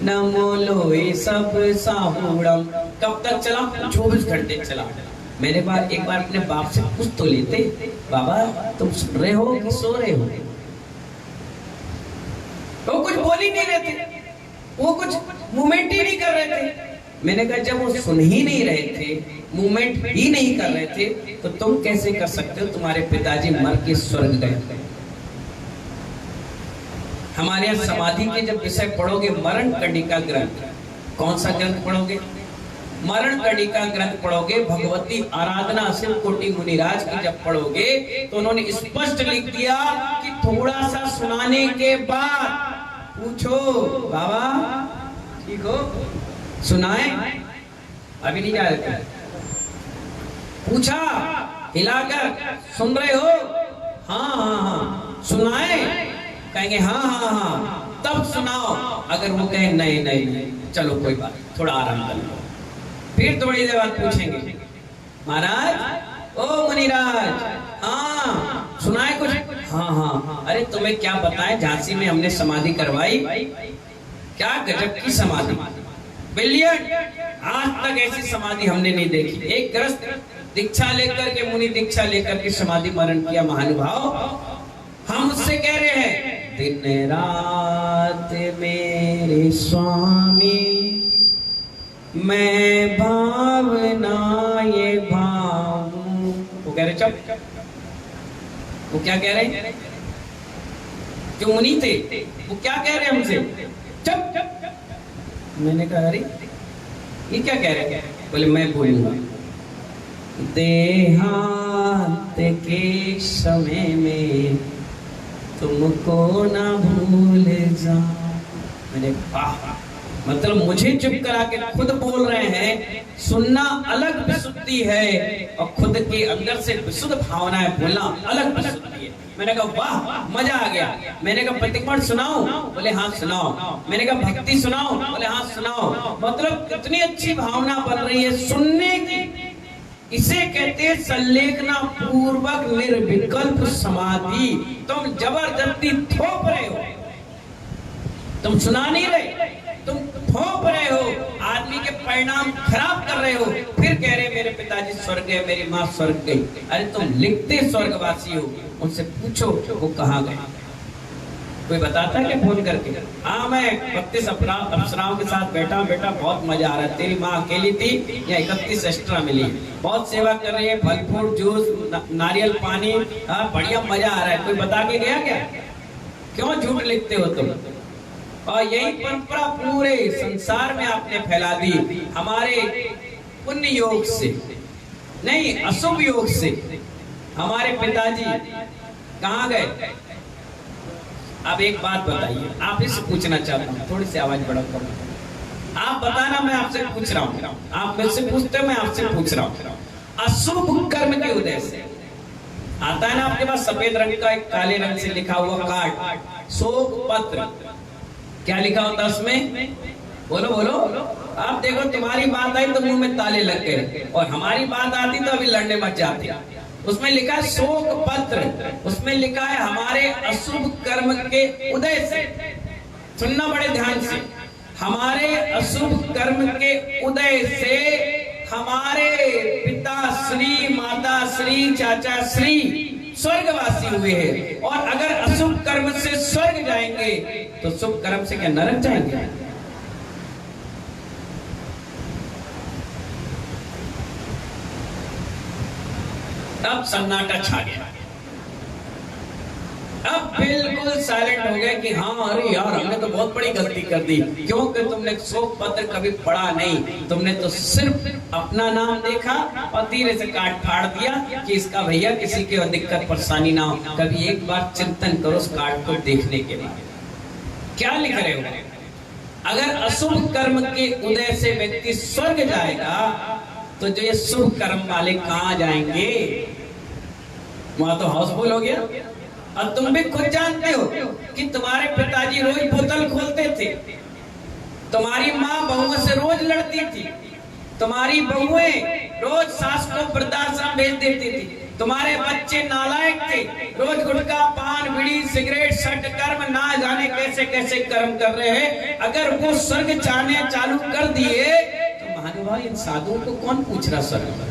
नमो लोए सब साहुणम। कब तक चला? 24 घंटे चला। मेरे बार एक बार अपने बाप से पूछ तो लेते, बाबा तुम सुन रहे हो कि सो रहे हो? वो कुछ बोल ही नहीं रहे थे, वो कुछ मूवमेंट ही नहीं कर रहे थे। मैंने कहा जब वो सुन ही नहीं रहे थे, मूवमेंट ही नहीं कर रहे थे, तो तुम कैसे कर सकते हो? तुम्हारे पिताजी मर के स्वर्ग गए। हमारे यहाँ समाधि के जब विषय पढ़ोगे, मरण कंडिका ग्रंथ, कौन सा ग्रंथ पढ़ोगे? मरण कंडिका ग्रंथ पढ़ोगे, भगवती आराधना शिव कोटि मुनिराज की जब पढ़ोगे तो उन्होंने स्पष्ट लिख दिया कि थोड़ा सा सुनाने के बाद पूछो, बाबा ठीक हो? सुनाए? अभी नहीं जा रहे थे। पूछा हिलाकर, सुन रहे हो? हाँ हाँ हाँ। सुनाए? कहेंगे हाँ हाँ हाँ। तब सुनाओ। अगर वो कहे नहीं नहीं नहीं, चलो कोई बात, थोड़ा आराम कर लो। फिर थोड़ी देर बाद पूछेंगे, महाराज ओ मुनिराज, हाँ सुनाए कुछ? हाँ हाँ। अरे तुम्हें क्या बताएं, झांसी में हमने समाधि करवाई, क्या गजब की समाधि, ब्रिलियंट। आज तक ऐसी समाधि हमने नहीं देखी। एक ग्रस्त दीक्षा लेकर के, मुनि दीक्षा लेकर के समाधि मरण किया महानुभाव। हम उससे कह रहे हैं, दिन रात मेरे स्वामी मैं भावना ये भावूं। वो कह रहे चुप। वो क्या कह रहे? जो मुनि थे वो क्या कह रहे हमसे? चुप। मैंने कहा अरे ये क्या कह रहे? बोले मैं बोलूंगा, देहांत के समय में तुमको ना भूल जा। मैंने वाह, मतलब मुझे चुप करा के खुद बोल रहे हैं। सुनना अलग विशुद्धि है और खुद के अंदर से विशुद्ध भावनाएं बोलना अलग विशुद्धि है। मैंने कहा वाह, मजा आ गया। मैंने कहा प्रतिपण सुनाओ? बोले हाँ सुनाओ। मैंने कहा भक्ति सुनाओ? बोले हाँ सुनाओ। मतलब कितनी अच्छी भावना बन रही है सुनने की। इसे कहते हैं संलेखना पूर्वक निर्विकल्प समाधि। तुम जबरदस्ती थोप रहे हो, तुम सुना नहीं रहे, तुम थोप रहे हो, आदमी के परिणाम खराब कर रहे हो। फिर कह रहे मेरे पिताजी स्वर्ग गए, मेरी माँ स्वर्ग गई। अरे तुम लिखते स्वर्गवासी हो, उनसे पूछो वो कहाँ गए। कोई बताता है क्या फोन करके? हाँ मैं 32 अप्सराओं के साथ बैठा हूँ बेटा, बहुत मजा आ रहा है। तेरी माँ अकेली थी या 31 एक्स्ट्रा मिली, बहुत सेवा कर रही है, फल फ्रूट जूस नारियल पानी, हाँ बढ़िया मजा आ रहा है। कोई बता के गया क्या? क्यों झूठ लिखते हो तुम? और यही परंपरा पूरे संसार में आपने फैला दी। हमारे पुण्य योग से नहीं, अशुभ योग से हमारे पिताजी कहाँ गए? अब एक बात बताइए, आप इससे पूछना चाहता हूँ, थोड़ी सी आवाज बढ़ा करो। आप बताना, मैं आपसे पूछ रहा हूँ। आप मुझसे पूछते हो, मैं आपसे पूछ रहा हूँ। अशुभ कर्म के उदय से आता है ना आपके पास सफेद रंग का एक काले रंग से लिखा हुआ कार्ड, शोक पत्र। क्या लिखा होता है उसमें? बोलो बोलो। आप देखो, तुम्हारी बात आई तो मुंह में ताले लग गए, और हमारी बात आती तो अभी लड़ने मच जाती। उसमें लिखा है शोक पत्र, उसमें लिखा है हमारे अशुभ कर्म के उदय से। सुनना बड़े ध्यान से, हमारे अशुभ कर्म के उदय से हमारे पिता श्री, माता श्री, चाचा श्री स्वर्गवासी हुए हैं। और अगर अशुभ कर्म से स्वर्ग जाएंगे तो शुभ कर्म से क्या नरक जाएंगे? अब सन्नाटा छा गया, अब बिल्कुल साइलेंट हो गए कि हाँ अरे यार हमने तो बहुत बड़ी गलती कर दी, क्योंकि तुमने शोक पत्र कभी पढ़ा नहीं। तुमने तो सिर्फ अपना नाम देखा और धीरे से काट फाड़ दिया कि इसका भैया किसी के दिक्कत परेशानी ना हो। कभी एक बार चिंतन करो उस कार्ड को देखने के बाद क्या लिख रहे हो। अगर अशुभ कर्म के उदय से व्यक्ति स्वर्ग जाएगा तो जो ये शुभ कर्म वाले कहाँ जाएंगे? वहां तो हाउसफुल हो गया। और तुम भी खुद जानते हो कि तुम्हारे पिताजी रोज बोतल खोलते थे, तुम्हारी माँ बहुओं से रोज लड़ती थी, तुम्हारी बहुएं रोज सास को वृद्धाश्रम भेज देती थी, तुम्हारे बच्चे नालायक थे, रोज गुटखा पान बीड़ी सिगरेट सट कर्म ना जाने कैसे कैसे कर्म कर रहे हैं। अगर वो स्वर्ग जाने चालू कर दिए तो महानुभाव इन साधुओं को कौन पूछ रहा स्वर्ग?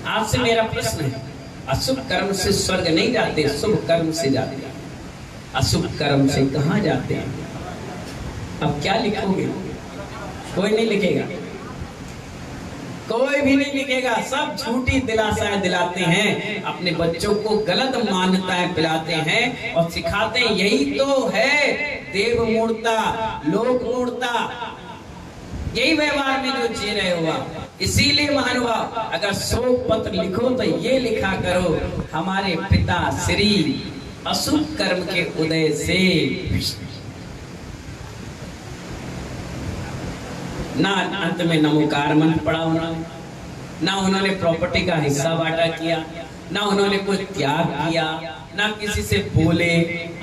आपसे मेरा प्रश्न है, अशुभ कर्म से स्वर्ग नहीं जाते, शुभ कर्म से जाते हैं। अशुभ कर्म से कहाँ जाते हैं? अब क्या लिखोगे? कोई नहीं लिखेगा, कोई भी नहीं लिखेगा। सब झूठी दिलासाएं दिलाते हैं, अपने बच्चों को गलत मान्यताएं पिलाते हैं और सिखाते हैं यही तो है देव मूर्ता लोक मूर्ता, यही व्यवहार में जो जी रहे हो आप। इसीलिए महानुभाव अगर शोक पत्र लिखो तो ये लिखा करो, हमारे पिता श्री अशुभ कर्म के उदय से ना अंत में नमोकार मंत्र पढ़ा उन्होंने, ना उन्होंने प्रॉपर्टी का हिस्सा बांटा किया, ना उन्होंने कुछ त्याग किया, ना किसी से बोले,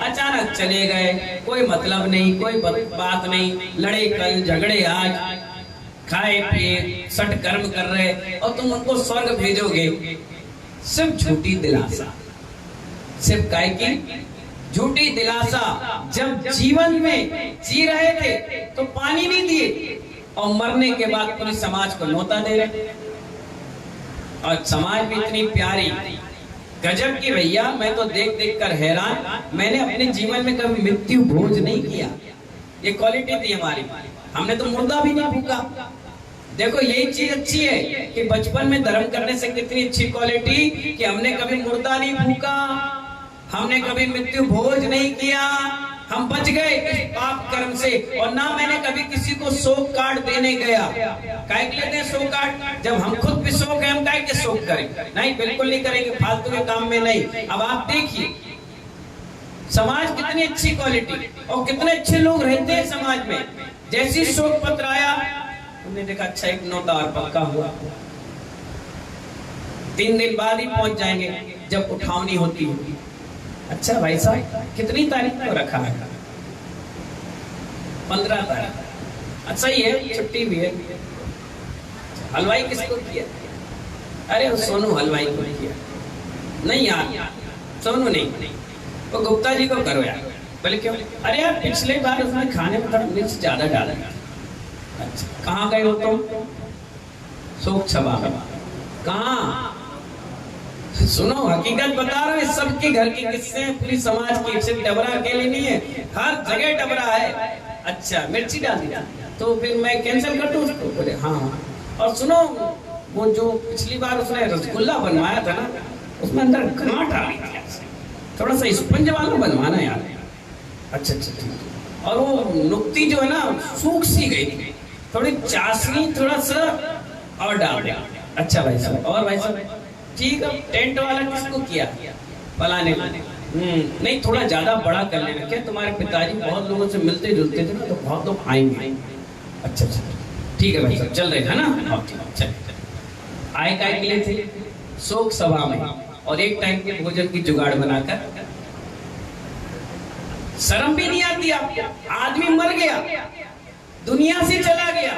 अचानक चले गए, कोई मतलब नहीं, कोई बात नहीं, लड़े कल झगड़े आज, खाए पिए सट कर्म कर रहे और तुम उनको स्वर्ग भेजोगे। सिर्फ झूठी दिलासा, सिर्फ काय की झूठी दिलासा। जब जीवन में जी रहे थे तो पानी नहीं दिए और मरने के बाद पूरे समाज को न्योता दे रहे। और समाज भी इतनी प्यारी गजब की भैया, मैं तो देख देख कर हैरान। मैंने अपने जीवन में कभी मृत्यु भोज नहीं किया, ये क्वालिटी थी हमारी। हमने तो मुर्दा भी नहीं फूका। देखो यही चीज अच्छी है कि बचपन में धर्म करने से कितनी अच्छी क्वालिटी कि हमने कभी मुर्दा नहीं फूका, हमने कभी मृत्यु भोज नहीं किया, हम बच गए इस पाप कर्म से। और ना मैंने कभी किसी को शोक कार्ड देने गया। काहे के लेते हैं शोक कार्ड? जब हम खुद भी शोक है, हम काहे के शोक करें? नहीं, बिल्कुल नहीं करेंगे, फालतू के काम में नहीं। अब आप देखिए समाज कितनी अच्छी क्वालिटी और कितने अच्छे लोग रहते हैं समाज में। जैसी शोक पत्र आया हमने देखा अच्छा एक न्योता और पक्का हुआ, 3 दिन बाद ही पहुंच जाएंगे जब उठावनी होती है। अच्छा भाई साहब कितनी तारीख को रखा है? 15 तारीख। अच्छा ही है, छुट्टी भी है। हलवाई किसको किया? अरे वो सोनू हलवाई को किया। नहीं यार सोनू नहीं, वो गुप्ता जी को करो यार। बोले क्यों? अरे यार पिछले बार उसने खाने में थोड़ा मिर्च ज्यादा डाला। अच्छा कहाँ गए हो तुम? शोक सभा में। कहाँ? सुनो हकीकत बता रहा हूँ, सबके घर के किस्से हैं, पूरी समाज की, सिर्फ डबरा अकेले नहीं है, हर जगह डबरा है। अच्छा मिर्ची डाल दिया तो फिर मैं कैंसिल कर दूं उसको? बोले हाँ। और सुनो वो जो पिछली बार उसने रसगुल्ला बनवाया था ना, उसमें अंदर गांठ आ रही थी, थोड़ा सा स्पंज वाला बनवाना यार। अच्छा अच्छा ठीक। और वो नुक्ती जो है ना सूख सी गई थी, थोड़ी चाशनी थोड़ा सा और डाल दिया। अच्छा भाई साहब और भाई साहब ठीक है। टेंट वाला किसको किया? फलाने को। नहीं थोड़ा ज्यादा बड़ा कर लेना। क्या तुम्हारे पिताजी बहुत लोगों से मिलते जुलते थे ना, तो बहुत लोग आएंगे। अच्छा अच्छा ठीक है भाई साहब चल रहे है ना? चल आए काय के लिए थे? शोक सभा में, और एक टाइम के भोजन की जुगाड़ बनाकर। शर्म भी नहीं आती आपको? आदमी मर गया, दुनिया से चला गया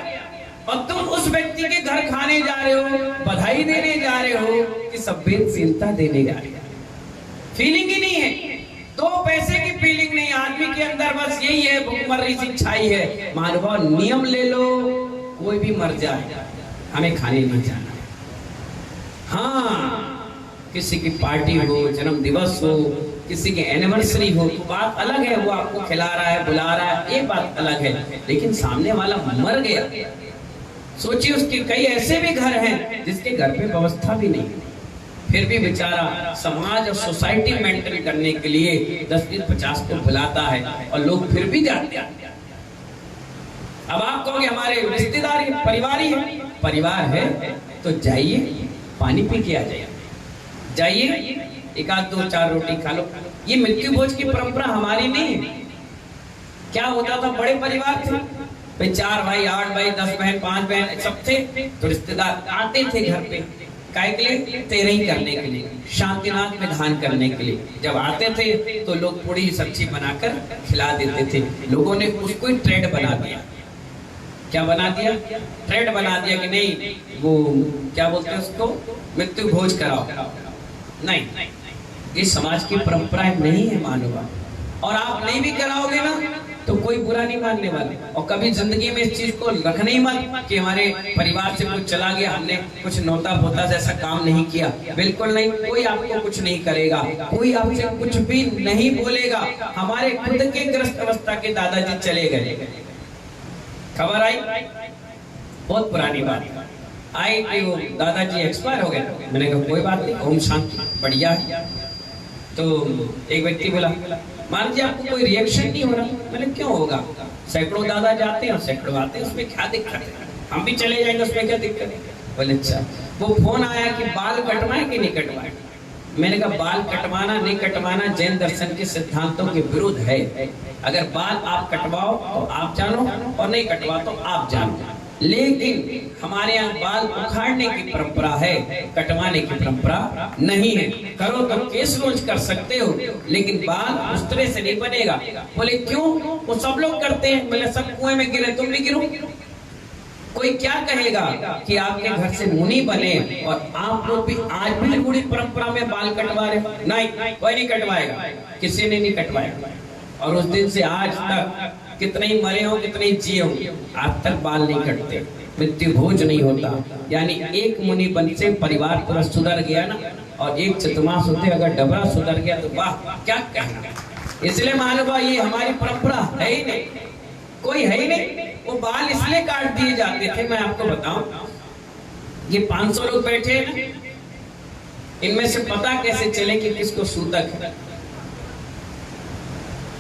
और तुम उस व्यक्ति के घर खाने जा रहे हो, बधाई देने जा रहे हो कि संवेदनशीलता देने जा रहे हो। फीलिंग ही नहीं है, 2 पैसे की फीलिंग नहीं। आदमी के अंदर बस यही है, भूखमरी सी छाई है। महानुभाव नियम ले लो, कोई भी मर जाए हमें खाने नहीं जाना। हाँ किसी की पार्टी हो, जन्म दिवस हो, किसी की एनिवर्सरी हो तो बात अलग है, वो आपको खिला रहा है बुला रहा है, ये बात अलग है। लेकिन सामने वाला मर गया, सोचिए उसके कई ऐसे भी घर हैं जिसके घर पे व्यवस्था भी नहीं, फिर भी बेचारा समाज और सोसाइटी मेंटेन करने के लिए 10-20-50 को बुलाता है और लोग फिर भी जाते हैं। अब आप कहोगे हमारे रिश्तेदार परिवार ही है, परिवार है तो जाइए पानी पी के आ जाइए, जाइए 1-2-4 रोटी खा लो। ये मृत्यु भोज की परंपरा हमारी नहीं है। क्या होता था, बड़े परिवार थे भाई, 4 भाई 8 भाई 10 बहन 5 बहन सब थे, तो रिश्तेदार आते थे घर पे काय के लिए? तेरही करने के लिए, शांतिनाथ में दान करने के लिए। जब आते थे तो लोग पूरी सब्जी बनाकर खिला देते थे। लोगों ने उसको ही ट्रेंड बना दिया। क्या बना दिया, ट्रेंड बना दिया कि नहीं वो क्या बोलते हैं उसको, मृत्यु भोज कराओ। नहीं, ये समाज की परंपराएं नहीं है मानवा, और आप नहीं भी कराओगे ना तो कोई बुरा नहीं मानने वाला। और कभी जिंदगी में इस चीज को रखना ही मत कि हमारे परिवार से कुछ चला गया, हमने कुछ नोता पोता जैसा काम नहीं किया। बिल्कुल नहीं, कोई आपको कुछ नहीं करेगा, कोई आपसे कुछ भी नहीं बोलेगा। हमारे खुद के ग्रस्त अवस्था के दादाजी चले गए, खबर आई, बहुत पुरानी बात आई कि वो दादाजी एक्सपायर हो गए। मैंने कहा कोई बात नहीं, ओम शांति, बढ़िया है। तो एक व्यक्ति बोला, मान लीजिए आपको कोई रिएक्शन नहीं हो रहा। मैंने क्यों होगा, सैकड़ों दादा जाते हैं और सैकड़ों आते हैं, उसमें क्या दिक्कत है, हम भी चले जाएंगे, उसमें क्या दिक्कत है। बोले अच्छा। वो फोन आया कि बाल कटवाए कि नहीं कटवाए। मैंने कहा बाल कटवाना नहीं कटवाना जैन दर्शन के सिद्धांतों के विरुद्ध है। अगर बाल आप कटवाओ तो आप जानो, और नहीं कटवाओ तो आप जानो। लेकिन हमारे यहाँ बाल उखाड़ने की परंपरा है, कटवाने की परंपरा नहीं है। करो तो केस लॉन्च कर सकते हो, लेकिन बाल उस तरह से नहीं बनेगा। बोले क्यों, वो सब लोग करते हैं। बोले सब कुएं में गिरे, तुम भी गिरो। कोई क्या कहेगा कि आपके घर से मुनि बने और आप लोग भी आज भी रूढ़ी परंपरा में बाल कटवा रहे। नहीं, कोई नहीं कटवाएगा, किसी ने नहीं कटवाया। और उस दिन से आज तक कितने ही मरे हो, कितने ही जिए हो, आज तक बाल नहीं कटते, मृत्यु भोज नहीं होता। यानी एक मुनि बन से परिवार पूरा सुधर गया ना, और एक चतुर्मास होते अगर डबरा सुधर गया तो वाह क्या कहना। इसलिए महानुभाव ये हमारी परंपरा है ही नहीं, कोई है ही नहीं। वो बाल इसलिए काट दिए जाते थे, मैं आपको बताऊं, ये 500 लोग बैठे हैं ना, इनमें से पता कैसे चले कि किसको सूतक है,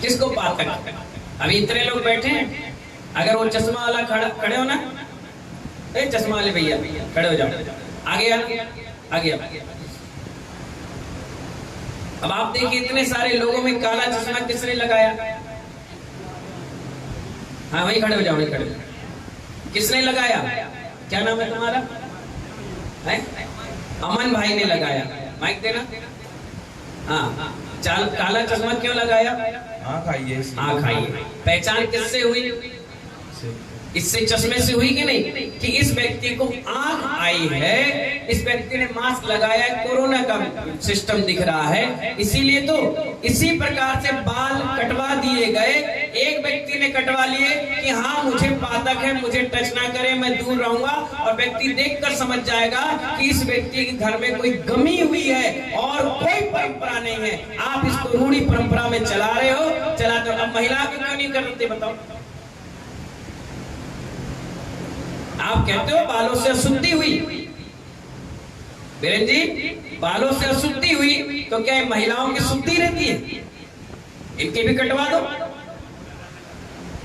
किसको पातक है। अभी इतने लोग बैठे हैं, अगर वो चश्मा वाला खड़े हो ना, चश्मा वाले भैया खड़े हो जाओ, आगे आगे। अब आप देखिए इतने सारे लोगों में काला चश्मा किसने लगाया। हाँ वही खड़े हो जाओ, वही खड़े हो जाओ। किसने लगाया, क्या नाम है तुम्हारा, है? अमन भाई ने लगाया। माइक देना। हाँ, काला चश्मा क्यों लगाया, आँख आई है, आँख आई है। पहचान किससे हुई, इससे चश्मे से हुई कि नहीं, कि इस व्यक्ति को आंख आई है, इस व्यक्ति ने मास्क लगाया है, कोरोना का सिस्टम दिख रहा है, इसीलिए तो इसी प्रकार से बाल कटवा दिए गए। एक व्यक्ति ने कटवा लिए कि हाँ मुझे पातक है, मुझे टच ना करे, मैं दूर रहूंगा, और व्यक्ति देखकर समझ जाएगा कि इस व्यक्ति के घर में कोई गमी हुई है और कोई परंपरा नहीं है। आप इसको रूढ़ी परंपरा में चला रहे हो, चलाते हो। अब महिला को क्यों नहीं करते बताओ। आप कहते हो बालों से अशुद्धि हुई, बीरेन जी बालों से अशुद्धि हुई तो क्या महिलाओं की शुद्धि रहती है, इनके भी कटवा दो।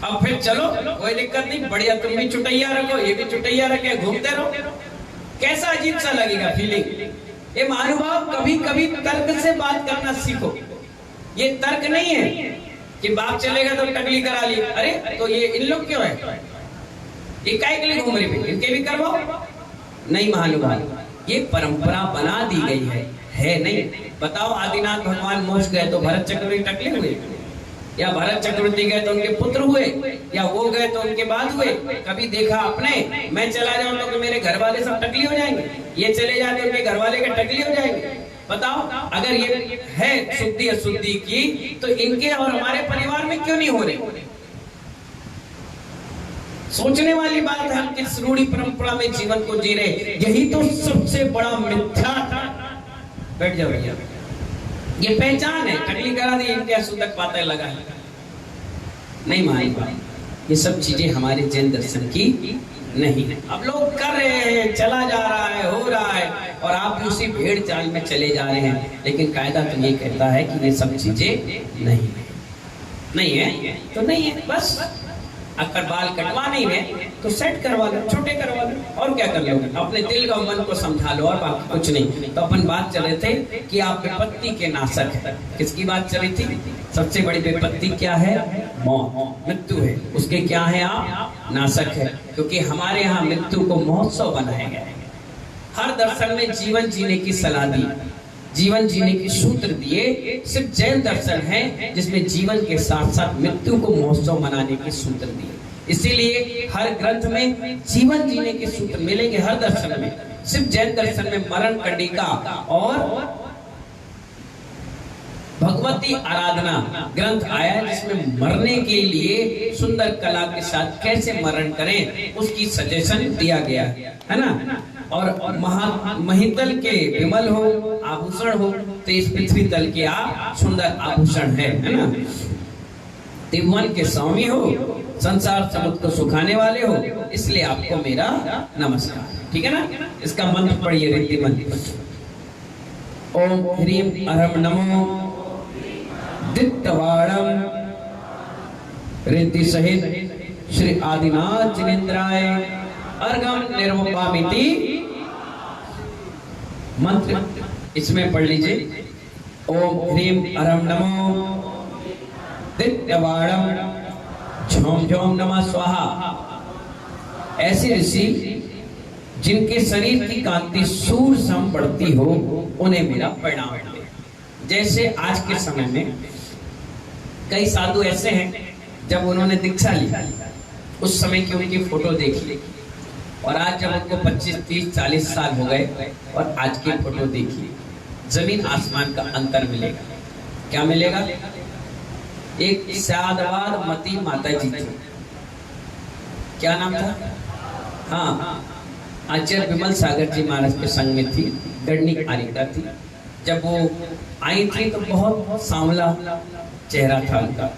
अब फिर चलो कोई दिक्कत नहीं, बढ़िया, तुम भी चुटैया रखो, ये भी चुटैया रखे, घूमते रहो। कैसा अजीब सा लगेगा फीलिंग। ये महानुभाव कभी कभी तर्क से बात करना सीखो। ये तर्क नहीं है कि बाप चलेगा तो टकली करा ली, अरे तो ये इन लोग क्यों है, ये काय के लिए घूम रही, इनके भी करवाओ। नहीं महानुभाव, ये परंपरा बना दी गई है नहीं। बताओ आदिनाथ भगवान मोक्ष गए तो भरत चक्रवर्ती टकले हुए, या भरत चक्रवर्ती गए तो उनके पुत्र हुए, या वो गए तो उनके बाद हुए। कभी देखा आपने, मैं चला जाऊं तो मेरे घर वाले सब टकली हो जाएंगे, ये चले जाते उनके घर वाले के टकली हो जाएंगे। बताओ अगर ये है शुद्धि अशुद्धि की, तो इनके और हमारे परिवार में क्यों नहीं हो रही। सोचने वाली बात है, हम किस रूढ़ी परंपरा में जीवन को जी रहे। यही तो सबसे बड़ा मिथ्या था। बैठ जाओ भैया, ये पहचान है, टकली करा दी, इनके सूतक पाते लगा है। नहीं मानी भाई, ये सब चीजें हमारे जैन दर्शन की नहीं है। अब लोग कर रहे हैं, चला जा रहा है, हो रहा है, और आप भी उसी भेड़ चाल में चले जा रहे हैं। लेकिन कायदा तो ये कहता है कि ये सब चीजें नहीं है तो नहीं है। बस अगर बाल कटवाने है तो सेट करवा लो, छोटे करवा लो, और क्या कर लोगे, अपने दिल का मन को समझा लो, और बाकी कुछ नहीं। तो अपन बात चल रहे थे कि आप विपत्ति के नाशक है। किसकी बात चल रही थी, सबसे बड़ी विपत्ति क्या है, मौत, मृत्यु है, उसके क्या है आप नाशक है। क्योंकि हमारे यहाँ मृत्यु को महोत्सव बनाया गया है। हर दर्शन में जीवन जीने की सलाह दी, जीवन जीने के सूत्र दिए। सिर्फ जैन दर्शन है जिसमें जीवन के साथ साथ मृत्यु को महोत्सव मनाने के सूत्र दिए। इसीलिए हर ग्रंथ में जीवन जीने के सूत्र मिलेंगे, हर दर्शन में। सिर्फ जैन दर्शन में मरण कंडिका और भगवती आराधना ग्रंथ आया है, जिसमें मरने के लिए सुंदर कला के साथ कैसे मरण करें उसकी सजेशन दिया गया है ना। और महितल के विमल हो, आभूषण हो, तो इस पृथ्वी तल के आप सुंदर आभूषण है ना। मन के स्वामी हो, संसार समुद्र को सुखाने वाले हो, इसलिए आपको मेरा नमस्कार। ठीक है ना। इसका मंत्र पढ़िए, रिद्धि मंत्र। ओम ह्रीम अरम नमो दित्तवाणम रिद्धि सहित श्री आदिनाथ जिनेन्द्राय अर्घम निर्वपामिति मंत्र इसमें पढ़ लीजिए। ओम ह्रीम अरम नमो दित्तवाणम झोम झोम नमः स्वाहा। ऐसे ऋषि जिनके शरीर की कांति सूर्य सम बढ़ती हो, उन्हें मेरा प्रणाम है। जैसे आज के समय में कई साधु ऐसे हैं, जब उन्होंने दीक्षा ली उस समय की उनकी फोटो देखी, और आज जब उनको 25, 30, 40 साल हो गए और आज की फोटो देखी, जमीन आसमान का अंतर मिलेगा। क्या मिलेगा? एक साधवार मती माता जी थी, क्या नाम था? हाँ, आचार्य विमल सागर जी महाराज के संग में थी, गढ़नी आरिका थी। जब वो आई थी तो बहुत सांवला चेहरा था उनका,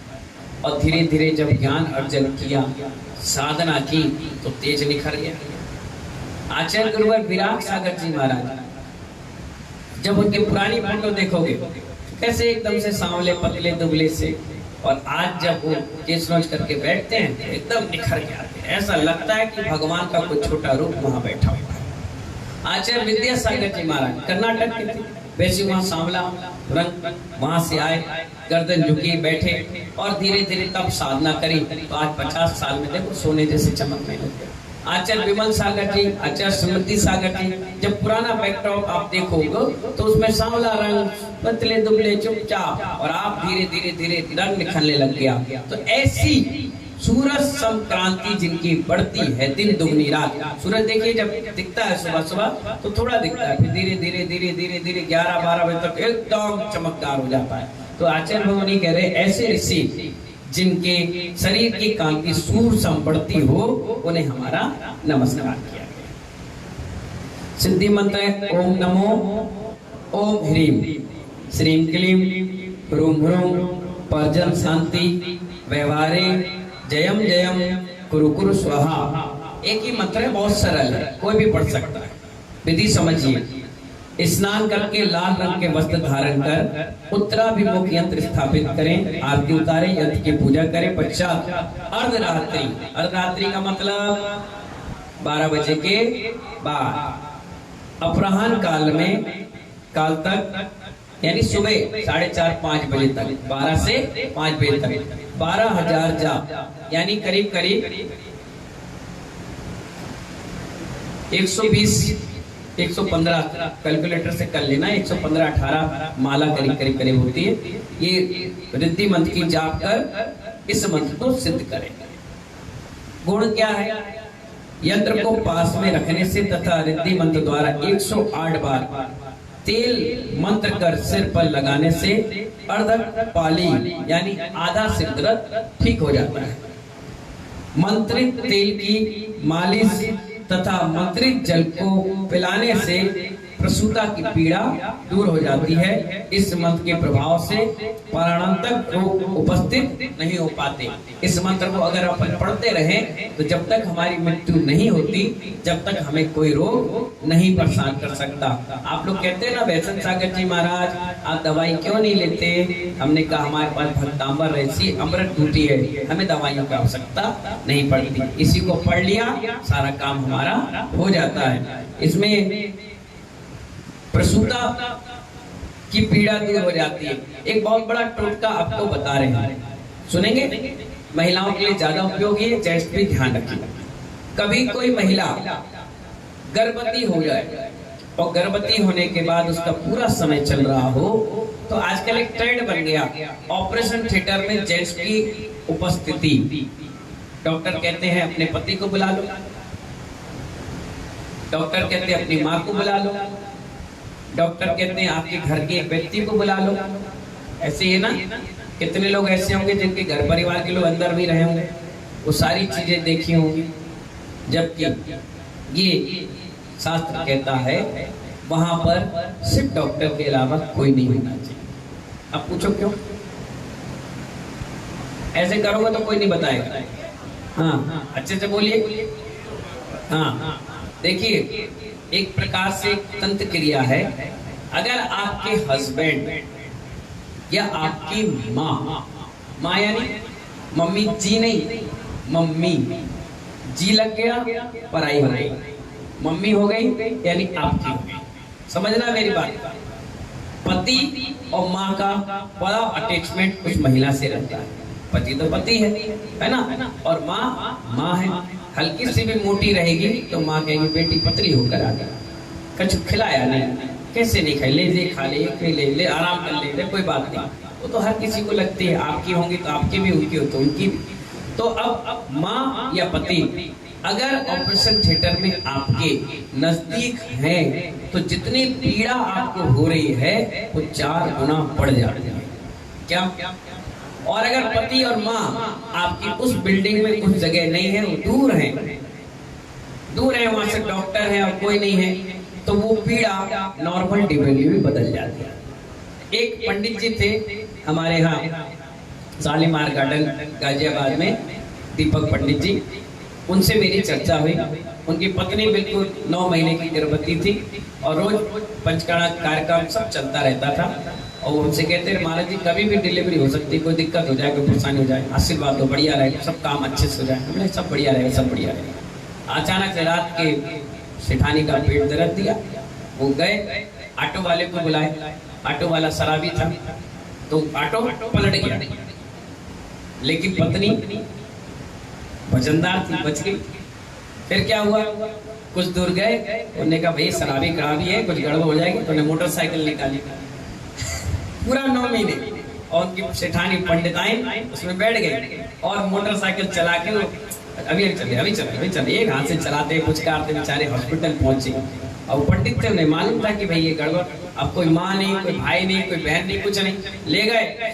और धीरे धीरे जब ज्ञान अर्जन किया, साधना की, तो तेज निखर गया। आचार्य गुरुवर विराट सागर जी महाराज, जब उनकी पुरानी फोटो देखोगे कैसे एकदम से सांवले पतले दुबले से, और आज जब वो केस रोज करके बैठते हैं तो एकदम निखर के आते हैं। ऐसा लगता है कि भगवान का कोई छोटा रूप वहां बैठा हुआ है। आचार्य विद्यासागर जी महाराज कर्नाटक के थे, वैसे वहां सांवला रंग, वहां से आए, गर्दन झुकी बैठे, और धीरे धीरे तब साधना करी, तो आज 50 साल में देखो सोने जैसे चमकने लग गए। आचार्य विमल सागर जी, आचार्य स्मृति सागर जी, जब पुराना बैकड्रॉप आप देखोगे तो उसमें सांवला रंग, पतले दुबले चुपचाप, और आप धीरे धीरे धीरे रंग निखरने लग गया। तो ऐसी सूरज संक्रांति जिनकी बढ़ती है दिन दुगनी रात। सूरज देखिए जब दिखता है सुबह सुबह तो थोड़ा दिखता है, फिर धीरे धीरे धीरे धीरे धीरे 11-12 बजे तक एकदम चमकदार हो जाता है। तो आचार्य भगवान कह रहे ऐसे ऋषि जिनके शरीर की कांति सूर्य सम बढ़ती हो, उन्हें हमारा नमस्कार किया गया। सिद्धि मंत्र है ओम नमो ओम ह्रीम श्रीम क्लीम ह्रूम ह्रूम पर्जन शांति व्यवहारे जयम जयम कुरु कुरु स्वाहा। एक ही मंत्र है, बहुत सरल है, कोई भी पढ़ सकता है। विधि समझिए। स्नान करके लाल रंग के वस्त्र धारण कर उत्तराभिमुख यंत्र स्थापित करें, आरती उतारें, यंत्र की पूजा करें। पश्चात अर्धरात्रि, अर्धरात्रि का मतलब 12 बजे के बाद अपराह्न काल तक, यानी सुबह 4:30-5 बजे तक, 12 से 5 बजे तक 12,000 जाप, यानी करीब करीब 120-115 कैलकुलेटर से कर लेना, 115-18 माला करीब करीब होती है। ये रिद्धि मंत्र की जाप कर इस मंत्र को सिद्ध करें। गुण क्या है? यंत्र को पास में रखने से तथा रिद्धि मंत्र द्वारा 108 बार तेल मंत्र कर सिर पर लगाने से अर्धपाली यानी आधा सिर दर्द ठीक हो जाता है। मंत्रित तेल की मालिश तथा मंत्रित जल को पिलाने से प्रसूता की पीड़ा दूर हो जाती है। इस मंत्र के प्रभाव से प्राणांतक रोग उपस्थित नहीं हो पाते। इस मंत्र को अगर अपन पढ़ते रहें तो जब तक हमारी मृत्यु नहीं होती, जब तक हमें कोई रोग नहीं परेशान कर सकता। आप लोग कहते हैं ना वैष्णव सागर जी महाराज आप दवाई क्यों नहीं लेते? हमने कहा हमारे पास भक्तांबर ऐसी अमृत टूटी है, हमें दवाइयों की आवश्यकता नहीं पड़ती। इसी को पढ़ लिया सारा काम हमारा हो जाता है। इसमें प्रसूता की पीड़ा दूर हो जाती है। एक बहुत बड़ा टोटका आपको बता रहे हैं, सुनेंगे? महिलाओं के लिए ज्यादा उपयोगी है, जेंट्स भी ध्यान रखिए। कभी कोई महिला गर्भवती हो जाए और गर्भवती होने के बाद उसका पूरा समय चल रहा हो तो आजकल एक ट्रेंड बन गया ऑपरेशन थिएटर में जेंट्स की उपस्थिति। डॉक्टर कहते हैं अपने पति को बुला लो, डॉक्टर कहते हैं अपनी माँ को बुला लो, डॉक्टर कहते हैं आपके घर के एक व्यक्ति को बुला लो। ऐसे ही है ना, कितने लोग ऐसे होंगे जिनके घर परिवार के लोग अंदर भी रहे होंगे, वो सारी चीजें देखी होंगी। जबकि ये शास्त्र कहता है वहां पर सिर्फ डॉक्टर के अलावा कोई नहीं होना चाहिए। अब पूछो क्यों? ऐसे करोगे तो कोई नहीं बताएगा। हाँ, अच्छे से बोलिए। हाँ, देखिए एक प्रकार से तंत्र क्रिया है। अगर आपके हस्बैंड या आपकी माँ यानी मम्मी जी नहीं, मम्मी जी लग गया, पराई हो गई, मम्मी हो गई यानी आपकी हो गई। समझना मेरी बात। पति और माँ का बड़ा अटैचमेंट उस महिला से रहता है। पति तो पति है ना, और माँ है। हल्की सी भी मोटी रहेगी तो माँ कहेगी बेटी पतली होकर आ गया, कुछ खिलाया नहीं, कैसे नहीं खाई, ले खा ले आराम कर ले, कोई बात नहीं। वो तो हर किसी को लगती है, आपकी होंगी तो आपकी भी, उनकी हो तो उनकी भी। तो अब माँ या पति अगर ऑपरेशन थिएटर में आपके नजदीक हैं तो जितनी पीड़ा आपको हो रही है वो 4 गुना बढ़ जाती है। क्या? और अगर पति और माँ आपकी उस बिल्डिंग में उस जगह नहीं है, वो दूर है, वहां से डॉक्टर है और कोई नहीं है, तो वो पीड़ा नॉर्मल डिलीवरी में बदल जाती है। एक पंडित जी थे हमारे यहाँ शालीमार गार्डन गाजियाबाद में, दीपक पंडित जी, उनसे मेरी चर्चा हुई। उनकी पत्नी बिल्कुल 9 महीने की गर्भवती थी और रोज पंचकर्मा कार्यक्रम सब चलता रहता था। और उनसे कहते हैं महाराज जी कभी भी डिलीवरी हो सकती है, कोई दिक्कत हो जाए, कोई परेशानी हो जाए, आशीर्वाद हो, बढ़िया रहेगा, सब काम अच्छे से हो जाए। हमने सब बढ़िया रहेगा, सब बढ़िया रहेगा। अचानक से रात के सेठानी का पेट दर्द दिया, वो गए ऑटो वाले को बुलाए। ऑटो वाला शराबी था तो ऑटो पलट गया, लेकिन पत्नी वजनदार थी, बच गई। फिर क्या हुआ? कुछ दूर गए, उन्होंने कहा भाई शराबी खराबी है, कुछ गड़बड़ हो जाएगी, तो उन्हें मोटरसाइकिल निकाली पूरा 9 महीने। और उनकी सेठानी पंडिताइन उसमें बैठ गई और मोटरसाइकिल चला के अभी चले एक हाथ से चलाते पुचकारते बेचारे हॉस्पिटल पहुंचे। और पंडित थे, उन्हें मालूम था कि भाई ये गड़बड़, अब कोई माँ नहीं, कोई भाई नहीं, कोई बहन नहीं, कुछ नहीं। ले गए,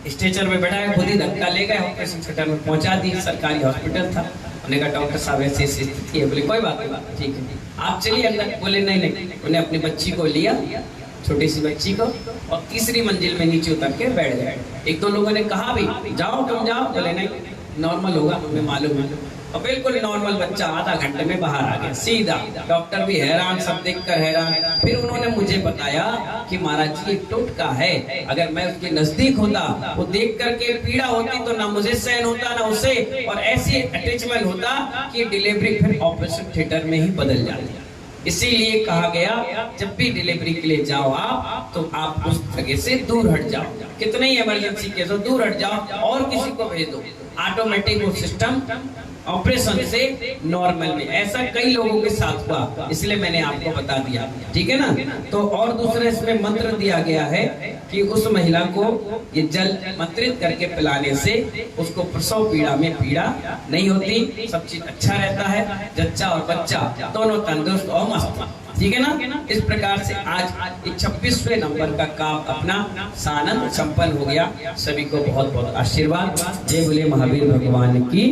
स्ट्रेचर में बैठाया, खुद ही धक्का ले गए, ऑपरेशन थिएटर में पहुंचा दी। सरकारी हॉस्पिटल था। उन्होंने कहा डॉक्टर साहब ऐसी स्थिति है। बोले कोई बात नहीं, ठीक है आप चलिए अंदर। बोले नहीं। उन्हें अपनी बच्ची को लिया, छोटी सी बच्ची को, और तीसरी मंजिल में नीचे उतर के बैठ गए। 1-2 लोगों ने कहा भाई जाओ तुम जाओ, बोले नहीं नॉर्मल होगा, हमें मालूम है। और बिल्कुल नॉर्मल बच्चा आधा घंटे में बाहर आ गया सीधा। डॉक्टर भी हैरान, सब देखकर हैरान। फिर उन्होंने मुझे बताया कि महाराज जी एक टोटका है, अगर मैं उसके नजदीक होता, वो देख करके पीड़ा होती तो ना मुझे सहन होता ना उसे, और ऐसी अटैचमेंट होता कि डिलीवरी फिर ऑपरेशन थिएटर में ही बदल जाती। इसीलिए कहा गया जब भी डिलीवरी के लिए जाओ आप, तो आप उस जगह से दूर हट जाओ। कितने ही इमरजेंसी केस हो, दूर हट जाओ और किसी को भेज दो। ऑटोमेटिक वो सिस्टम ऑपरेशन से नॉर्मल में। ऐसा कई लोगों के साथ हुआ, इसलिए मैंने आपको बता दिया, ठीक है ना। तो और दूसरे इसमें मंत्र दिया गया है कि उस महिला को ये जल मंत्रित करके पिलाने से उसको प्रसव पीड़ा में पीड़ा नहीं होती, सब चीज अच्छा रहता है, जच्चा और बच्चा दोनों तंदुरुस्त और मस्त, ठीक है ना। इस प्रकार से आज 26वें नंबर का काम अपना सानंद संपन्न हो गया। सभी को बहुत बहुत आशीर्वाद। जय बोले महावीर भगवान की।